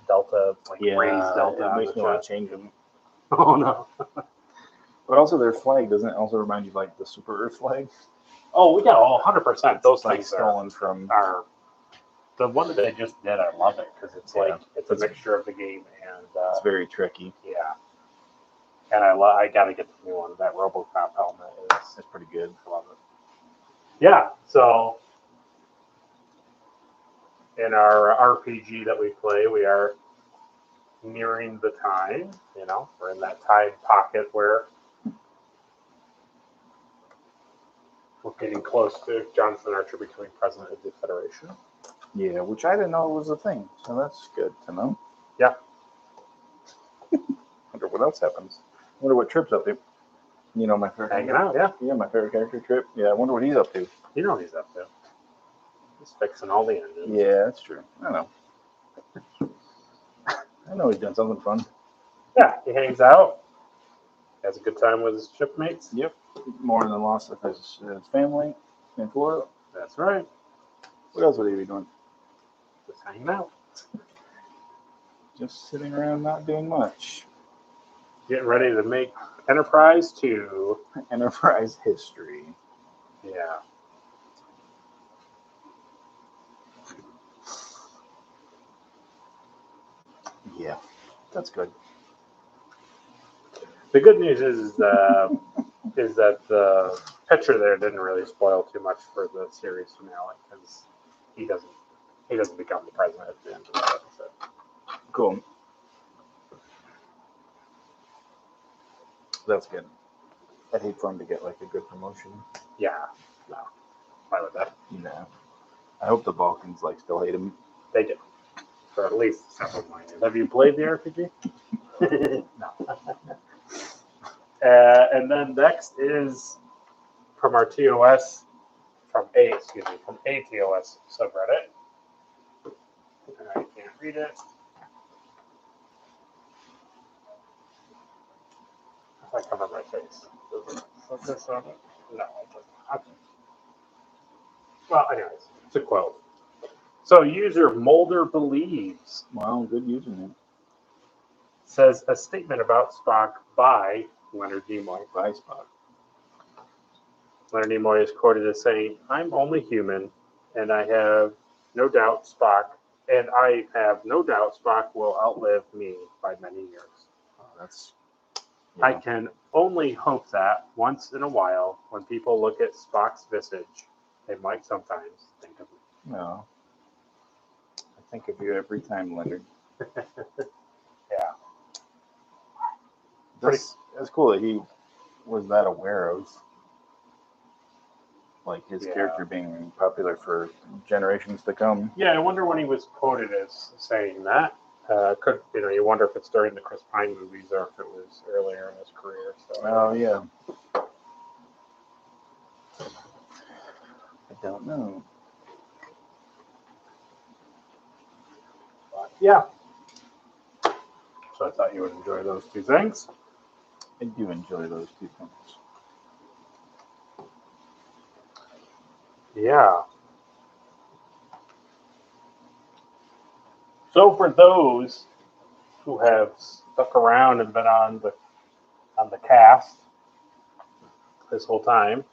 delta, like Yeah, raised delta. it on makes the me want chest. to change them. Oh no. But also their flag doesn't it also remind you of like the Super Earth flag? Oh, we got all 100%. Those It's like things stolen from. are the one that they just did. I love it because it's like it's a It's- mixture of the game and It's very tricky. yeah. And I gotta get the new one. That RoboCop helmet is It's pretty good. I love it. Yeah. So in our RPG that we play, we are nearing the time. You know, we're in that time pocket where we're getting close to Jonathan Archer becoming president of the Federation. Yeah, which I didn't know was a thing, so that's good to know. Yeah. Wonder what else happens. Wonder what Trip's up to. You know my favorite. Hanging out, yeah. Yeah, my favorite character, Trip. Yeah, I wonder what he's up to. You know what he's up to. He's fixing all the engines. Yeah, that's true. I know. I know he's doing something fun. Yeah, he hangs out, has a good time with his shipmates. Yep. More than loss of his family in Florida. That's right. What else would he be doing? Just hanging out. Just sitting around not doing much. Getting ready to make Enterprise 2. Enterprise history. Yeah. Yeah, that's good. The good news is that the picture there didn't really spoil too much for the series finale because he doesn't become the president at the end of the episode. Cool. That's good. I'd hate for him to get like a good promotion. Yeah. No. Why would that? No. I hope the Balkans like still hate him. They do. For at least several million. Have you played the RPG? No. And then next is from our TOS, from ATOS subreddit. And I can't read it. If I cover my face, does it focus on it? No, it doesn't. Okay. Well, anyways, it's a quote. So, user Mulder Believes Wow, good username. says a statement about Spock by Leonard Nimoy. Bye, Spock. Leonard Nimoy is quoted as saying, "I'm only human, and I have no doubt Spock will outlive me by many years. Oh, that's. I can only hope that once in a while, when people look at Spock's visage, they might sometimes think of me." No. I think of you every time, Leonard. Yeah. That's cool that he was that aware of like his character being popular for generations to come. Yeah, I wonder when he was quoted as saying that. You wonder if it's during the Chris Pine movies or if it was earlier in his career. So. Oh yeah. I don't know. But, yeah. So I thought you would enjoy those two things. I do enjoy those two things. Yeah. So for those who have stuck around and been on the cast this whole time,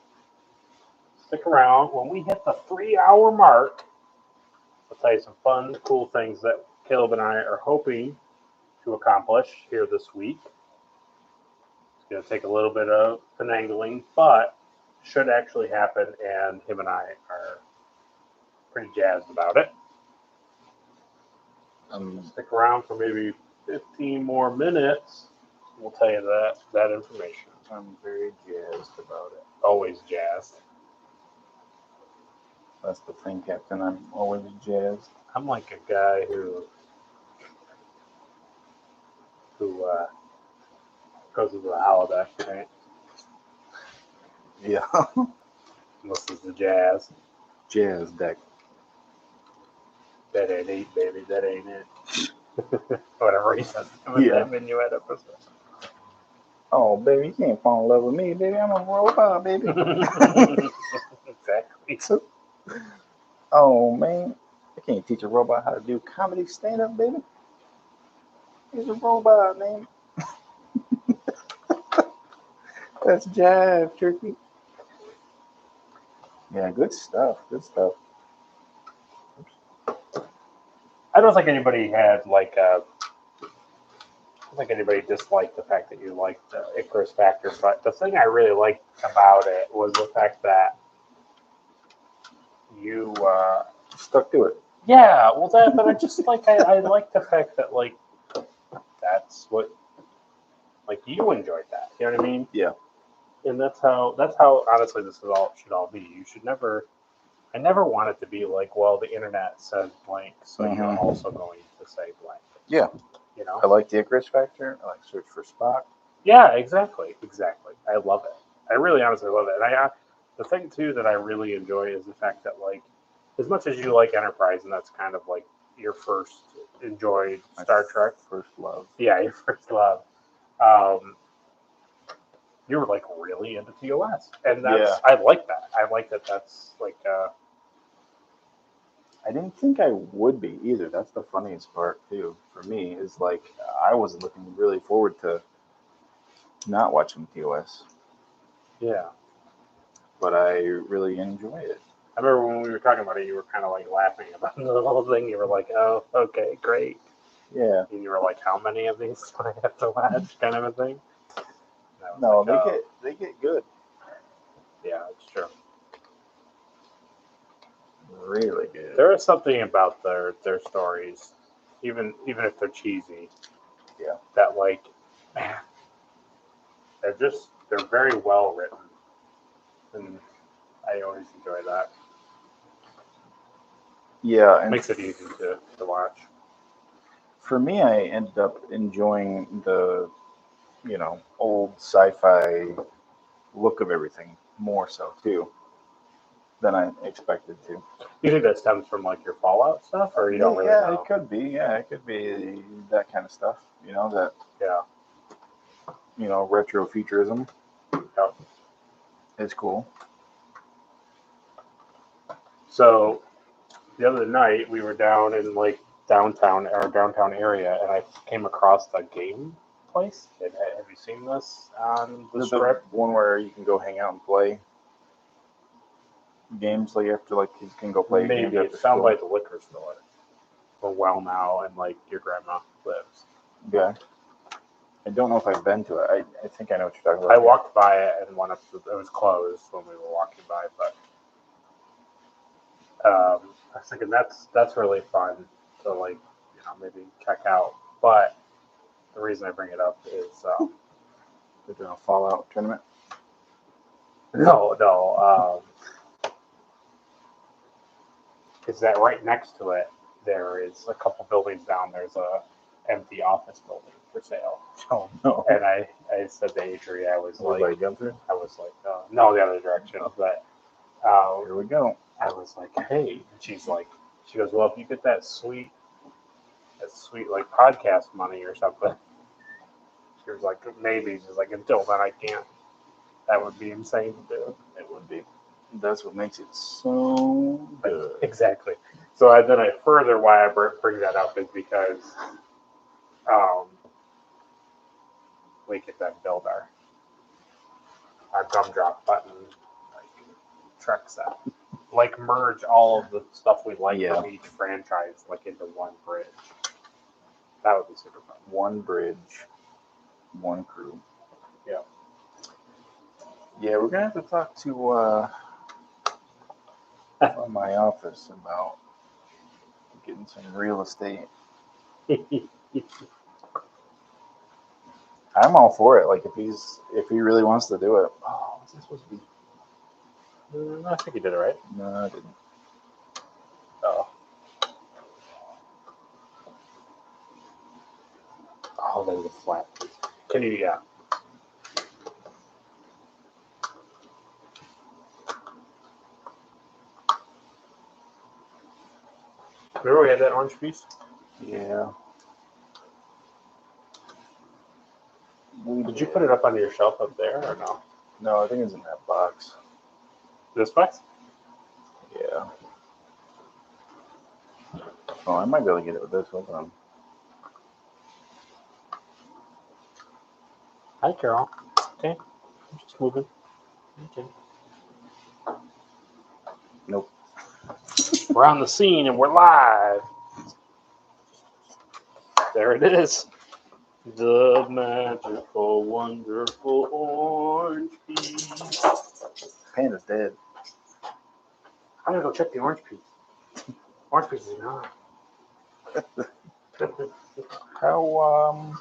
stick around. When we hit the 3-hour mark, I'll tell you some fun, cool things that Caleb and I are hoping to accomplish here this week. It's going to take a little bit of finagling, but should actually happen, and him and I are pretty jazzed about it. Stick around for maybe 15 more minutes, We'll tell you that information. I'm very jazzed about it. Always jazzed. That's the thing, Captain. I'm always jazzed. I'm like a guy who goes to the holiday, right? Yeah. Listens to jazz. Jazz deck. That ain't it, baby. That ain't it. Whatever he said in Yeah. that Minuet episode. Oh, baby, you can't fall in love with me, baby. I'm a robot, baby. Exactly. Oh, man. I can't teach a robot how to do comedy stand-up, baby. He's a robot, man. That's jive, turkey. Yeah, good stuff. Good stuff. I don't think anybody had like I don't think anybody disliked the fact that you liked the Icarus Factor, but the thing I really liked about it was the fact that you Stuck to it. yeah, well that but I just like I like the fact that like that's what like you enjoyed that. You know what I mean? Yeah. And that's how honestly this should all be. You should never I never want it to be like, well, the internet says blank, so you're Mhm. also going to say blank. Yeah. You know? I like the Icarus Factor. I like Search for Spock. Yeah, exactly. I love it. I really honestly love it. And the thing too that I really enjoy is the fact that like, as much as you like Enterprise, and that's kind of like your first enjoyed Star Trek. First love. Yeah, your first love. Um, you were like really into TOS, and that's Yeah. I like that. I like that. That's like I didn't think I would be either. That's the funniest part too. For me, is like I was looking really forward to not watching TOS, yeah. but I really enjoy it. I remember when we were talking about it, you were kind of like laughing about the whole thing. You were like, "Oh, okay, great." Yeah. And you were like, "How many of these do I have to watch?" Kind of a thing. And I was No, like, they get good. yeah, it's true. Really good. There is something about their stories, even if they're cheesy. Yeah. That like, man, they're very well written, and I always enjoy that. Yeah, It and makes it easy to watch. for me, I ended up enjoying the, old sci-fi look of everything more so too than I expected to. You think that stems from like your Fallout stuff, or you don't really Yeah, know? it could be. Yeah, it could be that kind of stuff. That Yeah. retro futurism. Yeah. It's cool. So the other night we were down in like downtown area, and I came across the game place. Have you seen this on the The strip? one where you can go hang out and play games, like after like kids can go play games Maybe after it's down school. by the liquor store. For Well Now, and like your grandma lives. Yeah. I don't know if I've been to it. I think I know what you're talking about. I walked by it, and it was closed when we were walking by, but I was thinking that's really fun to like maybe check out. But the reason I bring it up is They're doing a Fallout tournament. no, is that right next to it there is a couple buildings down. There's a empty office building for sale. Oh no. And I said to Adria, I was like, no, the other direction. But Here we go. I was like, hey, and she goes, well, if you get that sweet like podcast money or something. She was like, maybe. She's like, until then, I can't. That would be insane to do. It would be. That's what makes it so good. Exactly. So then I further why I bring that up is because we could then build our gumdrop button like Trek set. Like merge all of the stuff we like from each franchise like into one bridge. That would be super fun. One bridge, one crew. Yeah. Yeah, we're gonna have to talk to my office about getting some real estate. I'm all for it. Like if he really wants to do it. Oh, what's this supposed to be? I think you did it right. No, I didn't. Oh. Oh, that is a flat piece. Can you, yeah. Remember we had that orange piece? Yeah. Did you put it up on your shelf up there or no? No, I think it's in that box. This box? Yeah. Oh, I might be able to get it with this. Hold on. Hi, Carol. Okay. I'm just moving. Okay. Nope. We're on the scene and we're live. There it is. The magical, wonderful orange piece. Panda's dead. I'm gonna go check the orange piece. Orange piece is not. How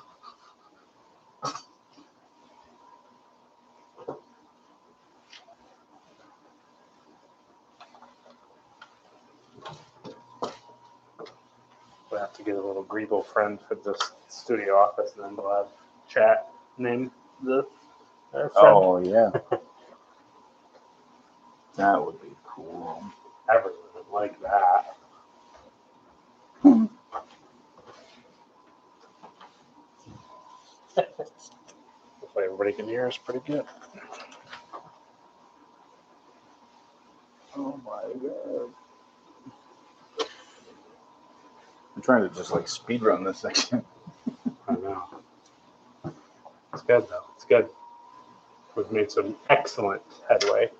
We'll have to get a little Grebo friend for this studio office, and then we'll have chat name the our friend. Oh yeah. That would be cool. Everyone would like that. Hopefully everybody can hear us pretty good. Oh my god. I'm trying to just like speed run this section. I know. It's good though. It's good. We've made some excellent headway.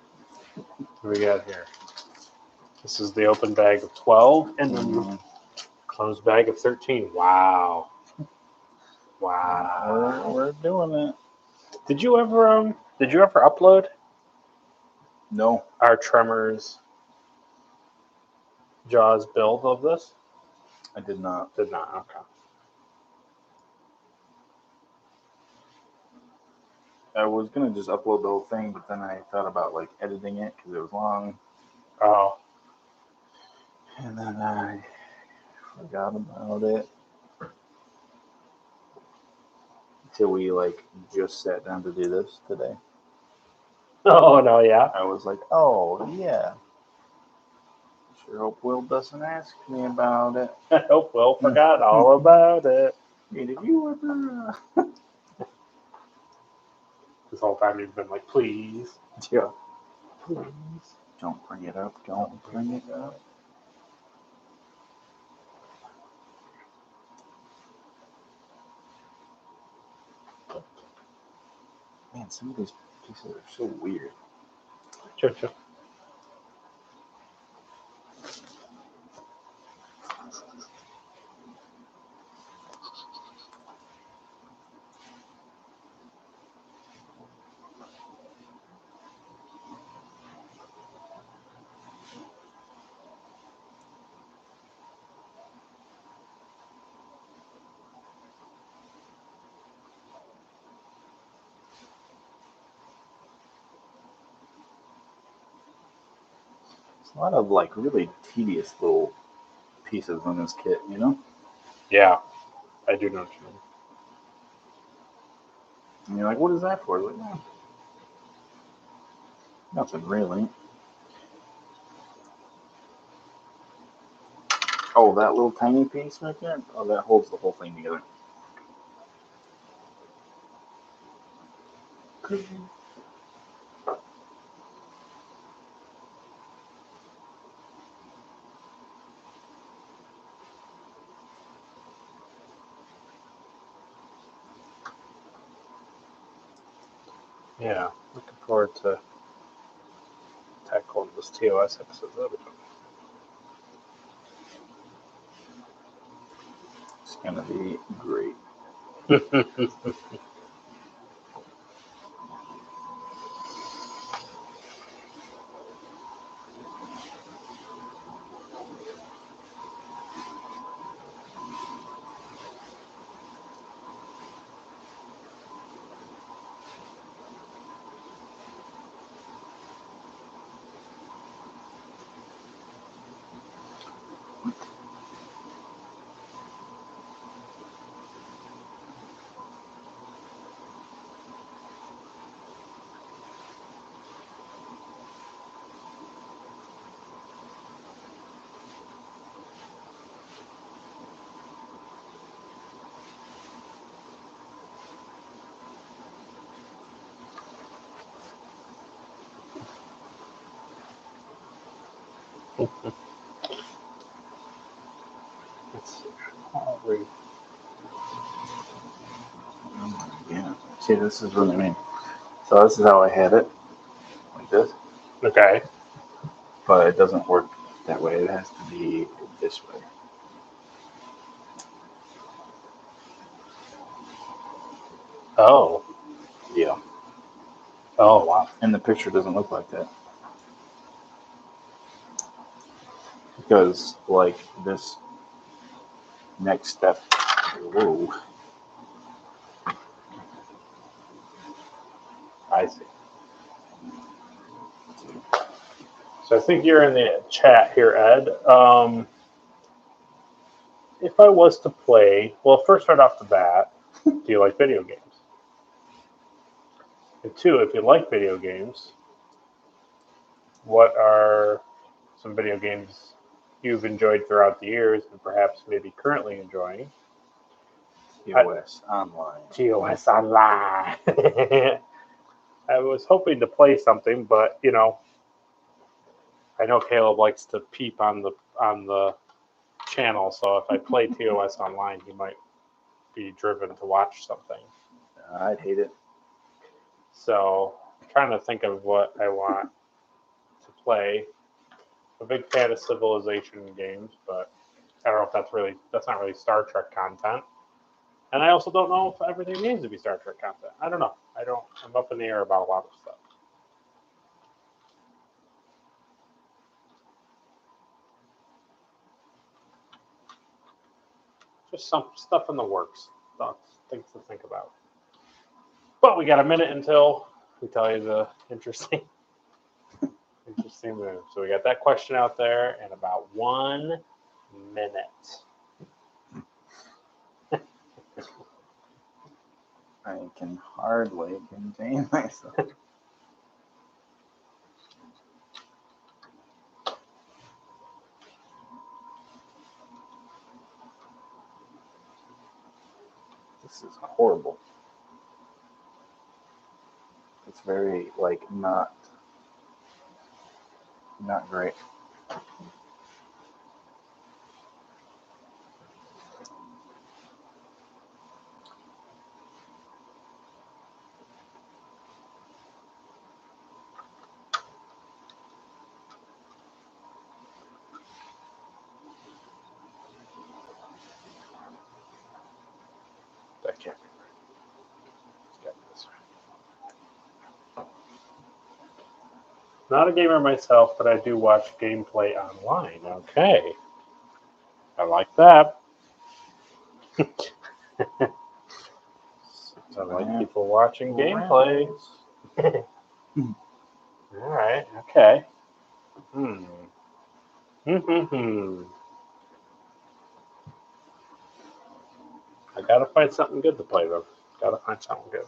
What do we got here? This is the open bag of 12 and then the closed bag of 13. Wow. Wow. We're doing it. Did you ever upload No. our Tremors Jaws build of this? I did not. Did not. Okay. I was gonna just upload the whole thing, but then I thought about like editing it because it was long, Oh. and then I forgot about it until we like just sat down to do this today. Oh no, yeah. I was like, oh yeah. Sure hope Will doesn't ask me about it. I hope Will forgot all about it. Hey, did you ever? This whole time you've been like, please. Yeah. Please. Don't bring it up. Don't bring it up. Man, some of these pieces are so weird. Sure, sure. A lot of like really tedious little pieces in this kit, you know? Yeah, I do know what you mean. And you're like, what is that for? Like, no, nothing really. Oh, that little tiny piece right there? Oh, that holds the whole thing together. Yeah, looking forward to tackling this TOS episode. That'll be It's gonna be great. fun. Let's see. I'll read. Yeah. See, this is what I mean. So this is how I had it, like this. Okay. But it doesn't work that way. It has to be this way. Oh. Yeah. Oh, wow. And the picture doesn't look like that. Because, like, this next step, whoa, I see. So I think you're in the chat here, Ed. If I was to play, well, first right off the bat, do you like video games? And two, if you like video games, what are some video games you've enjoyed throughout the years and perhaps maybe currently enjoying? TOS online. TOS Online. I was hoping to play something, but you know, I know Caleb likes to peep on the channel, so if I play TOS Online, he might be driven to watch something. I'd hate it. So I'm trying to think of what I want to play. I'm a big fan of Civilization games, but I don't know if that's not really Star Trek content. And I also don't know if everything needs to be Star Trek content. I don't know. I'm up in the air about a lot of stuff. Just some stuff in the works. Things to think about. But we got a minute until we tell you the interesting move. So we got that question out there in about 1 minute. I can hardly contain myself. This is horrible. It's very, like, not great. That can't be right. It's got to be this way. Not a gamer myself, but I do watch gameplay online. Okay. I like that. I like people watching gameplay. All right. Okay. I gotta find something good to play though. Gotta find something good.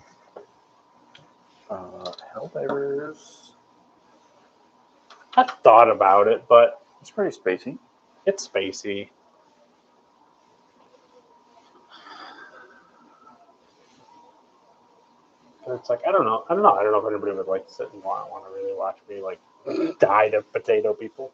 Helldivers. I thought about it, but It's pretty spacey. it's spacey. And it's like I don't know if anybody would like to sit and want to really watch me like die to potato people.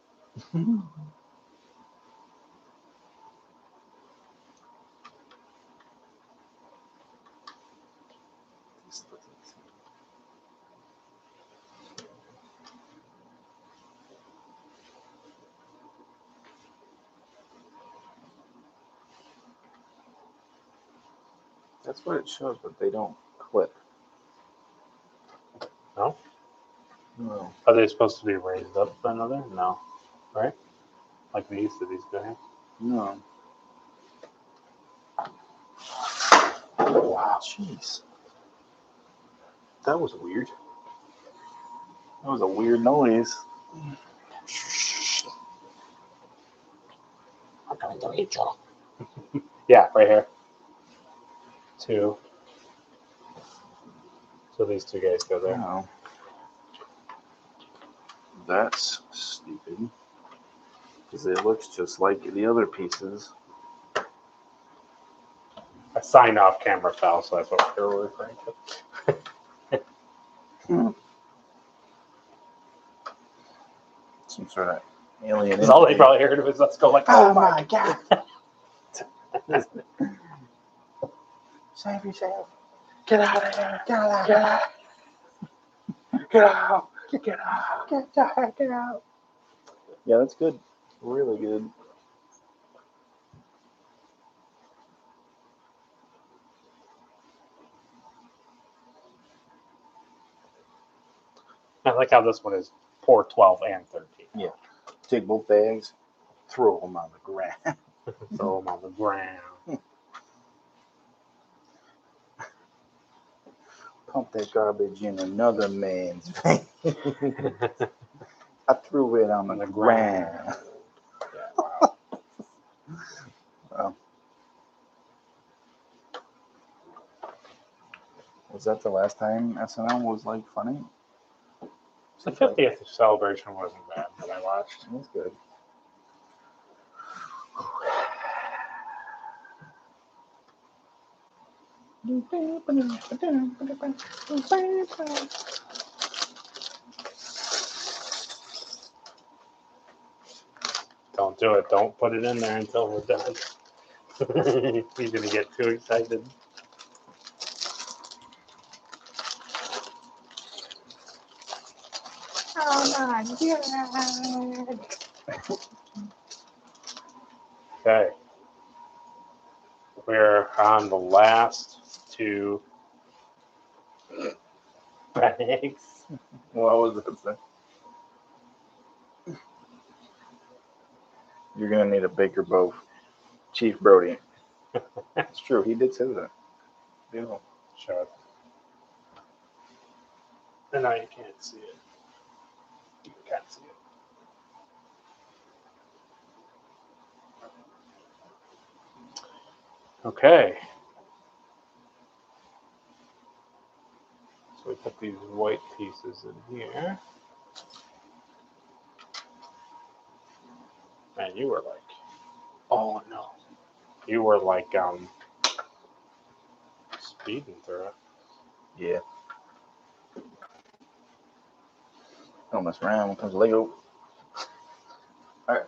That's what it shows, but they don't clip. No? No. Are they supposed to be raised up another? No. Right? Like these guys? No. Wow, jeez. That was weird. That was a weird noise. I'm going to eat you. Yeah, right here. 2. So these 2 guys go there. No. That's stupid. Because it looks just like the other pieces. A sign off camera fell, so that's what we were referring to. Some sort of Alien. Because all they probably heard of is "Let's go!" Like, Oh my god! Save yourself! Get out of here! Get out! Get out! Get out! Get out! Get out! Yeah, that's good. Really good. I like how this one is pour 12 and 13. Yeah. Take both bags, throw them on the ground. Throw them on the ground. Pump that garbage in another man's face. I threw it on the ground. Yeah, wow. Well, was that the last time SNL was like funny? The 50th celebration wasn't bad that I watched. That's good. Don't do it. Don't put it in there until we're done. He's going to get too excited. Oh my god. Okay. We're on the last two bags. What was it say? You're gonna need a Baker both. Chief Brody. It's true, he did say that. Beautiful. Sure. And now you can't see it. You can't see it. Okay. So we put these white pieces in here. Man, you were like, oh no. You were like speeding through it. Yeah. Don't mess around when it comes to Lego. Alright.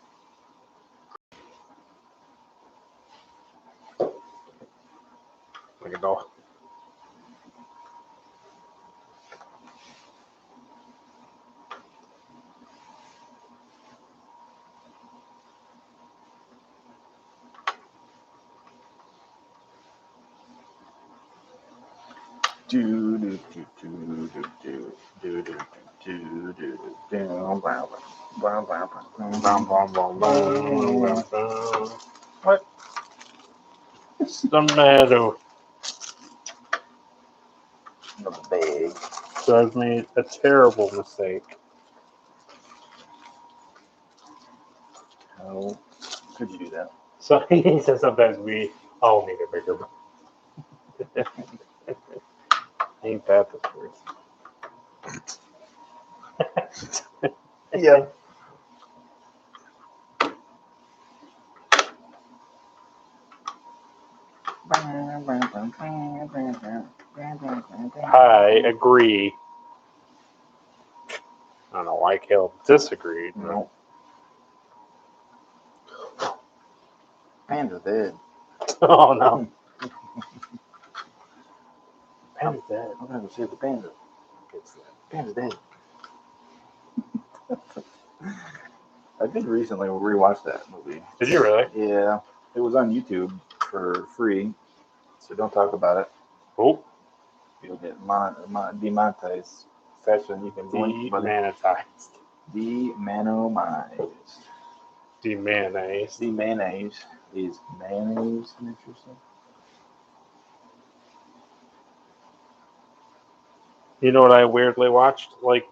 Like a doll. Do do do do do do do do do do do. Wow, wow, wow. What? What's the matter? Another bag. So I've made a terrible mistake. How could you do that? So he says sometimes we all need a bigger boat. Ain't that the truth? Yeah. I agree. I don't know why Caleb disagreed. But No. Panda's dead. oh no. Panda's dead. I'm gonna go save the panda. Panda's dead. I did recently rewatch that movie. Did you really? Yeah, it was on YouTube for free, so don't talk about it. Oh, You'll get demonetized faster than you can blink. Buddy. demonetized. Demonetized. Demonetized. Demonetized. Is mayonnaise interesting? You know what I weirdly watched like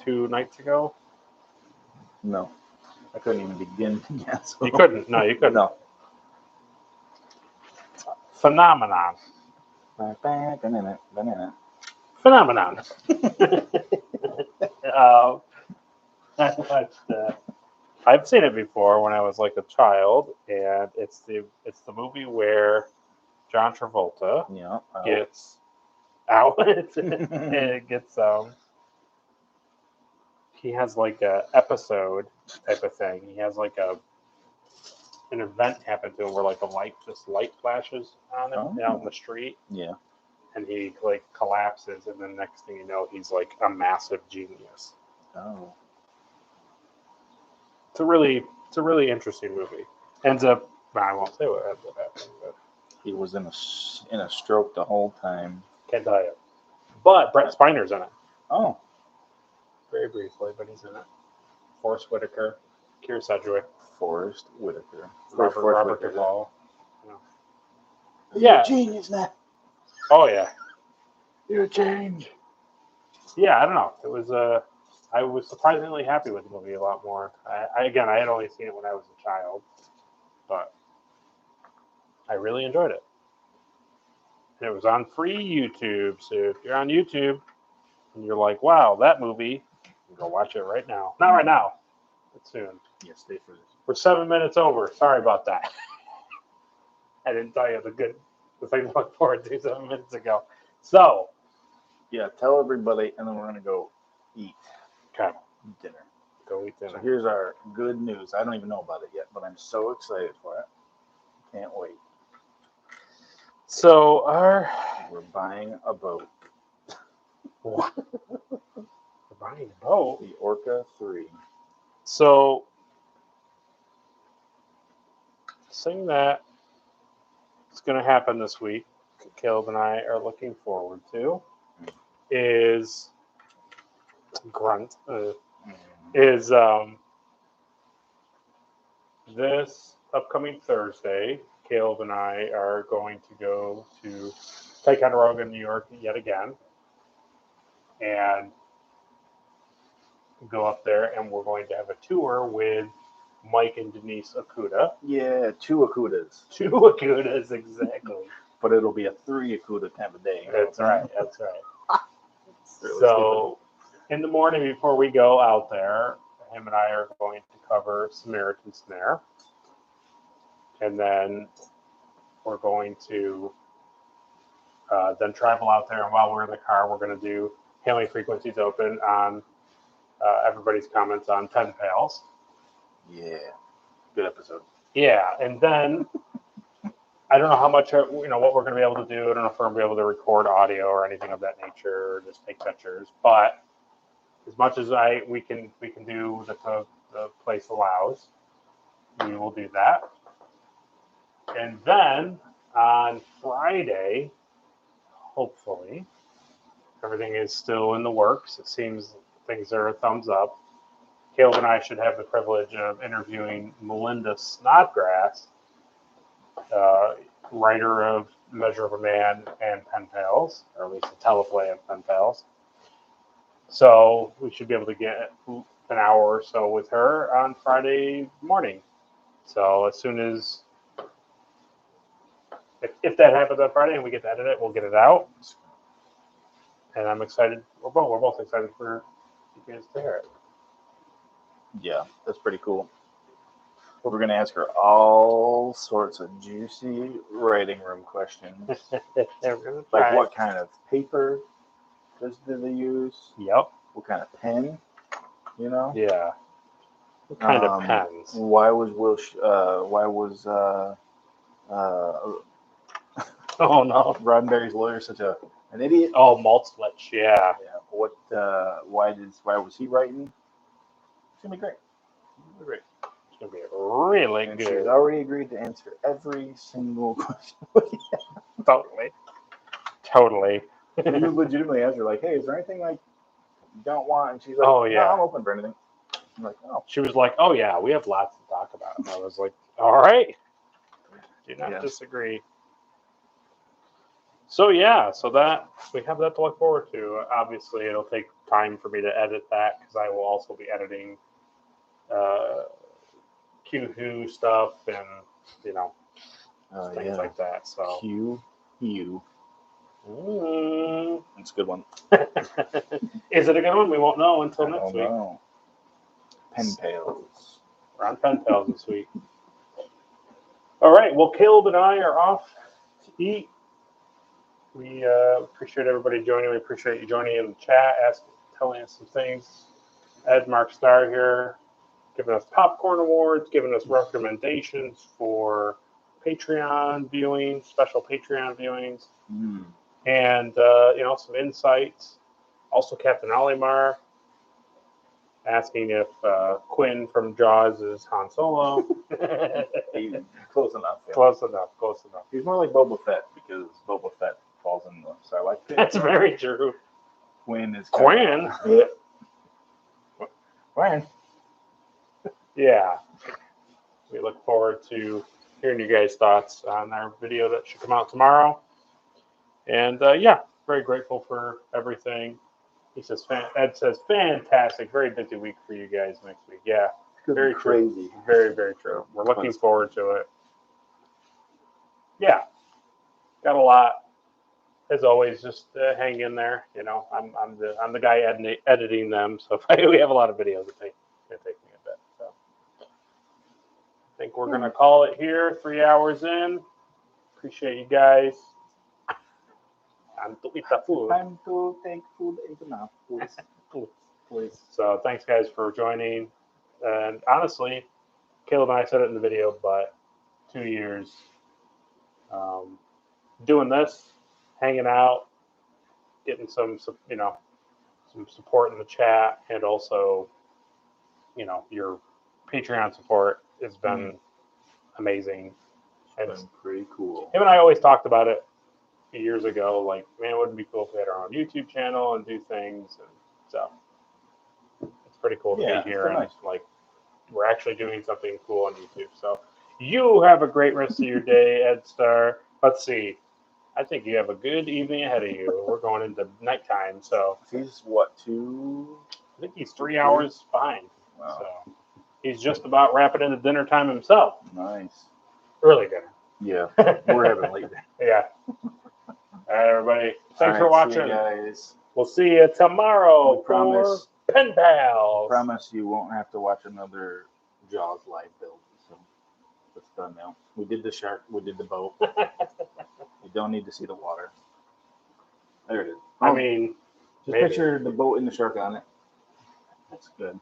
2 nights ago? No, I couldn't even begin to guess. You couldn't. No, you couldn't. No. Phenomenon. Banana. Phenomenon. I watched. I've seen it before when I was like a child, and it's the movie where John Travolta Yeah. gets out. It gets he has like a episode type of thing. He has like an event happen to him where like this light flashes on him out in the street, Yeah. and he like collapses, and then next thing you know, he's like a massive genius. Oh. It's a really interesting movie. Ends up, I won't say what ends up happening, but He was in a stroke the whole time. can't tell you. But Brett Spiner's in it. Oh. Very briefly, but he's in it. Forrest Whitaker, Keira Sedgwick, Forrest Whitaker. Robert Duvall. You're Yeah. a genius now. Oh yeah. You're a change. Yeah, I don't know. It was I was surprisingly happy with the movie a lot more. I had only seen it when I was a child, but I really enjoyed it. And it was on free YouTube, so if you're on YouTube and you're like, "Wow, that movie," go watch it right now. Not right now, but soon. Yeah, stay for this. We're 7 minutes over. Sorry about that. I didn't tell you the thing to look forward to 7 minutes ago. So, Yeah, tell everybody, and then we're gonna go eat okay, dinner. go eat So dinner. here's our good news. I don't even know about it yet, but I'm so excited for it. Can't wait. So We're buying a boat. what? We're buying a boat. The Orca 3. So, thing that is going to happen this week, Caleb and I are looking forward to, is grunt. Is this upcoming Thursday, Caleb and I are going to go to Ticonderoga, New York yet again, and go up there, and we're going to have a tour with Mike and Denise Okuda. Yeah, 2 Akutas. 2 Okudas, exactly. But it'll be a 3 Akuta kind of day. That's right. That's right. Really So, in the morning before we go out there, him and I are going to cover Samaritan Snare. And then we're going to then travel out there. And while we're in the car, we're going to do Hailing Frequencies Open on everybody's comments on Pen Pals. Yeah. Good episode. Yeah. And then I don't know how much, what we're going to be able to do. I don't know if we're going to be able to record audio or anything of that nature, or just take pictures. But as much as we can do that the place allows, we will do that. And then on Friday, hopefully, everything is still in the works. It seems things are a thumbs up. Caleb and I should have the privilege of interviewing Melinda Snodgrass, writer of Measure of a Man and Pen Pals, or at least a teleplay of Pen Pals. So we should be able to get an hour or so with her on Friday morning. So as soon as, if that happens on Friday and we get to edit it, we'll get it out. And I'm excited. We're both excited for you guys to hear it. Yeah, that's pretty cool. We're going to ask her all sorts of juicy writing room questions. Like what kind of paper do they use? Yep. What kind of pen? You know? Yeah. What kind of pens? Why was Oh no. Roddenberry's lawyer such an idiot? Oh, Maltzwitch. Yeah. Yeah. Why was he writing? It's gonna be great. It's gonna be really And good. she's already agreed to answer every single question. Totally. You legitimately asked her, like, hey, is there anything like you don't want? And she's like, Oh, yeah. no, I'm open for anything. I'm like, oh. She was like, "Oh yeah, we have lots to talk about." And I was like, "All right, do not disagree." So yeah, so that we have that to look forward to. Obviously, it'll take time for me to edit that because I will also be editing Q-Who stuff and things like that. So Q-U. That's a good one. Is it a good one? We won't know until next week. Know. Pen Pals. We're on Pen Pals this week. All right. Well, Caleb and I are off to eat. We appreciate everybody joining. We appreciate you joining in the chat, telling us some things. Ed Mark Star here, giving us popcorn awards, giving us recommendations for Patreon viewings, special Patreon viewings, and some insights. Also, Captain Olimar asking if Quinn from Jaws is Han Solo. Close enough. Yeah. Close enough. He's more like Boba Fett because Boba Fett falls in the Sarlacc pit. That's very true. Quinn is Quinn. Quinn. Yeah. We look forward to hearing you guys' thoughts on our video that should come out tomorrow. And very grateful for everything. He says, Ed says, fantastic. Very busy week for you guys next week. Yeah. Very crazy. True. Very, very true. We're looking forward to it. Yeah. Got a lot. As always, just hang in there. I'm the guy editing them, so we have a lot of videos that take me a bit. So I think we're gonna call it here. 3 hours in. Appreciate you guys. Time to eat the food. Time to take food into mouth, please. So thanks, guys, for joining. And honestly, Caleb and I said it in the video, but 2 years doing this, hanging out, getting some support in the chat, and also, your Patreon support has been amazing. It's been pretty cool. Him and I always talked about it years ago, like, man, it would be cool if we had our own YouTube channel and do things, and so it's pretty cool to be here and nice. like we're actually doing something cool on YouTube. So you have a great rest of your day, Ed Star. Let's see. I think you have a good evening ahead of you. We're going into nighttime, so He's what, 2? I think he's 3 hours behind. Wow. So he's just about wrapping into dinner time himself. Nice. Early dinner. Yeah, we're having late dinner. Yeah. All right, everybody. Thanks for All right, see watching. you guys. We'll see you tomorrow We promise. for Pen Pals. Promise you won't have to watch another Jaws live build. So it's done now. We did the shark. We did the boat. You don't need to see the water. There it is. I mean, just maybe. picture the boat and the shark on it. That's good.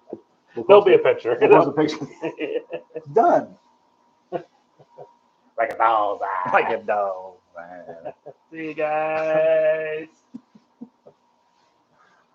There'll be a picture. There's a picture. It's done. Like a doll's eye. Like a dog, man. See you guys.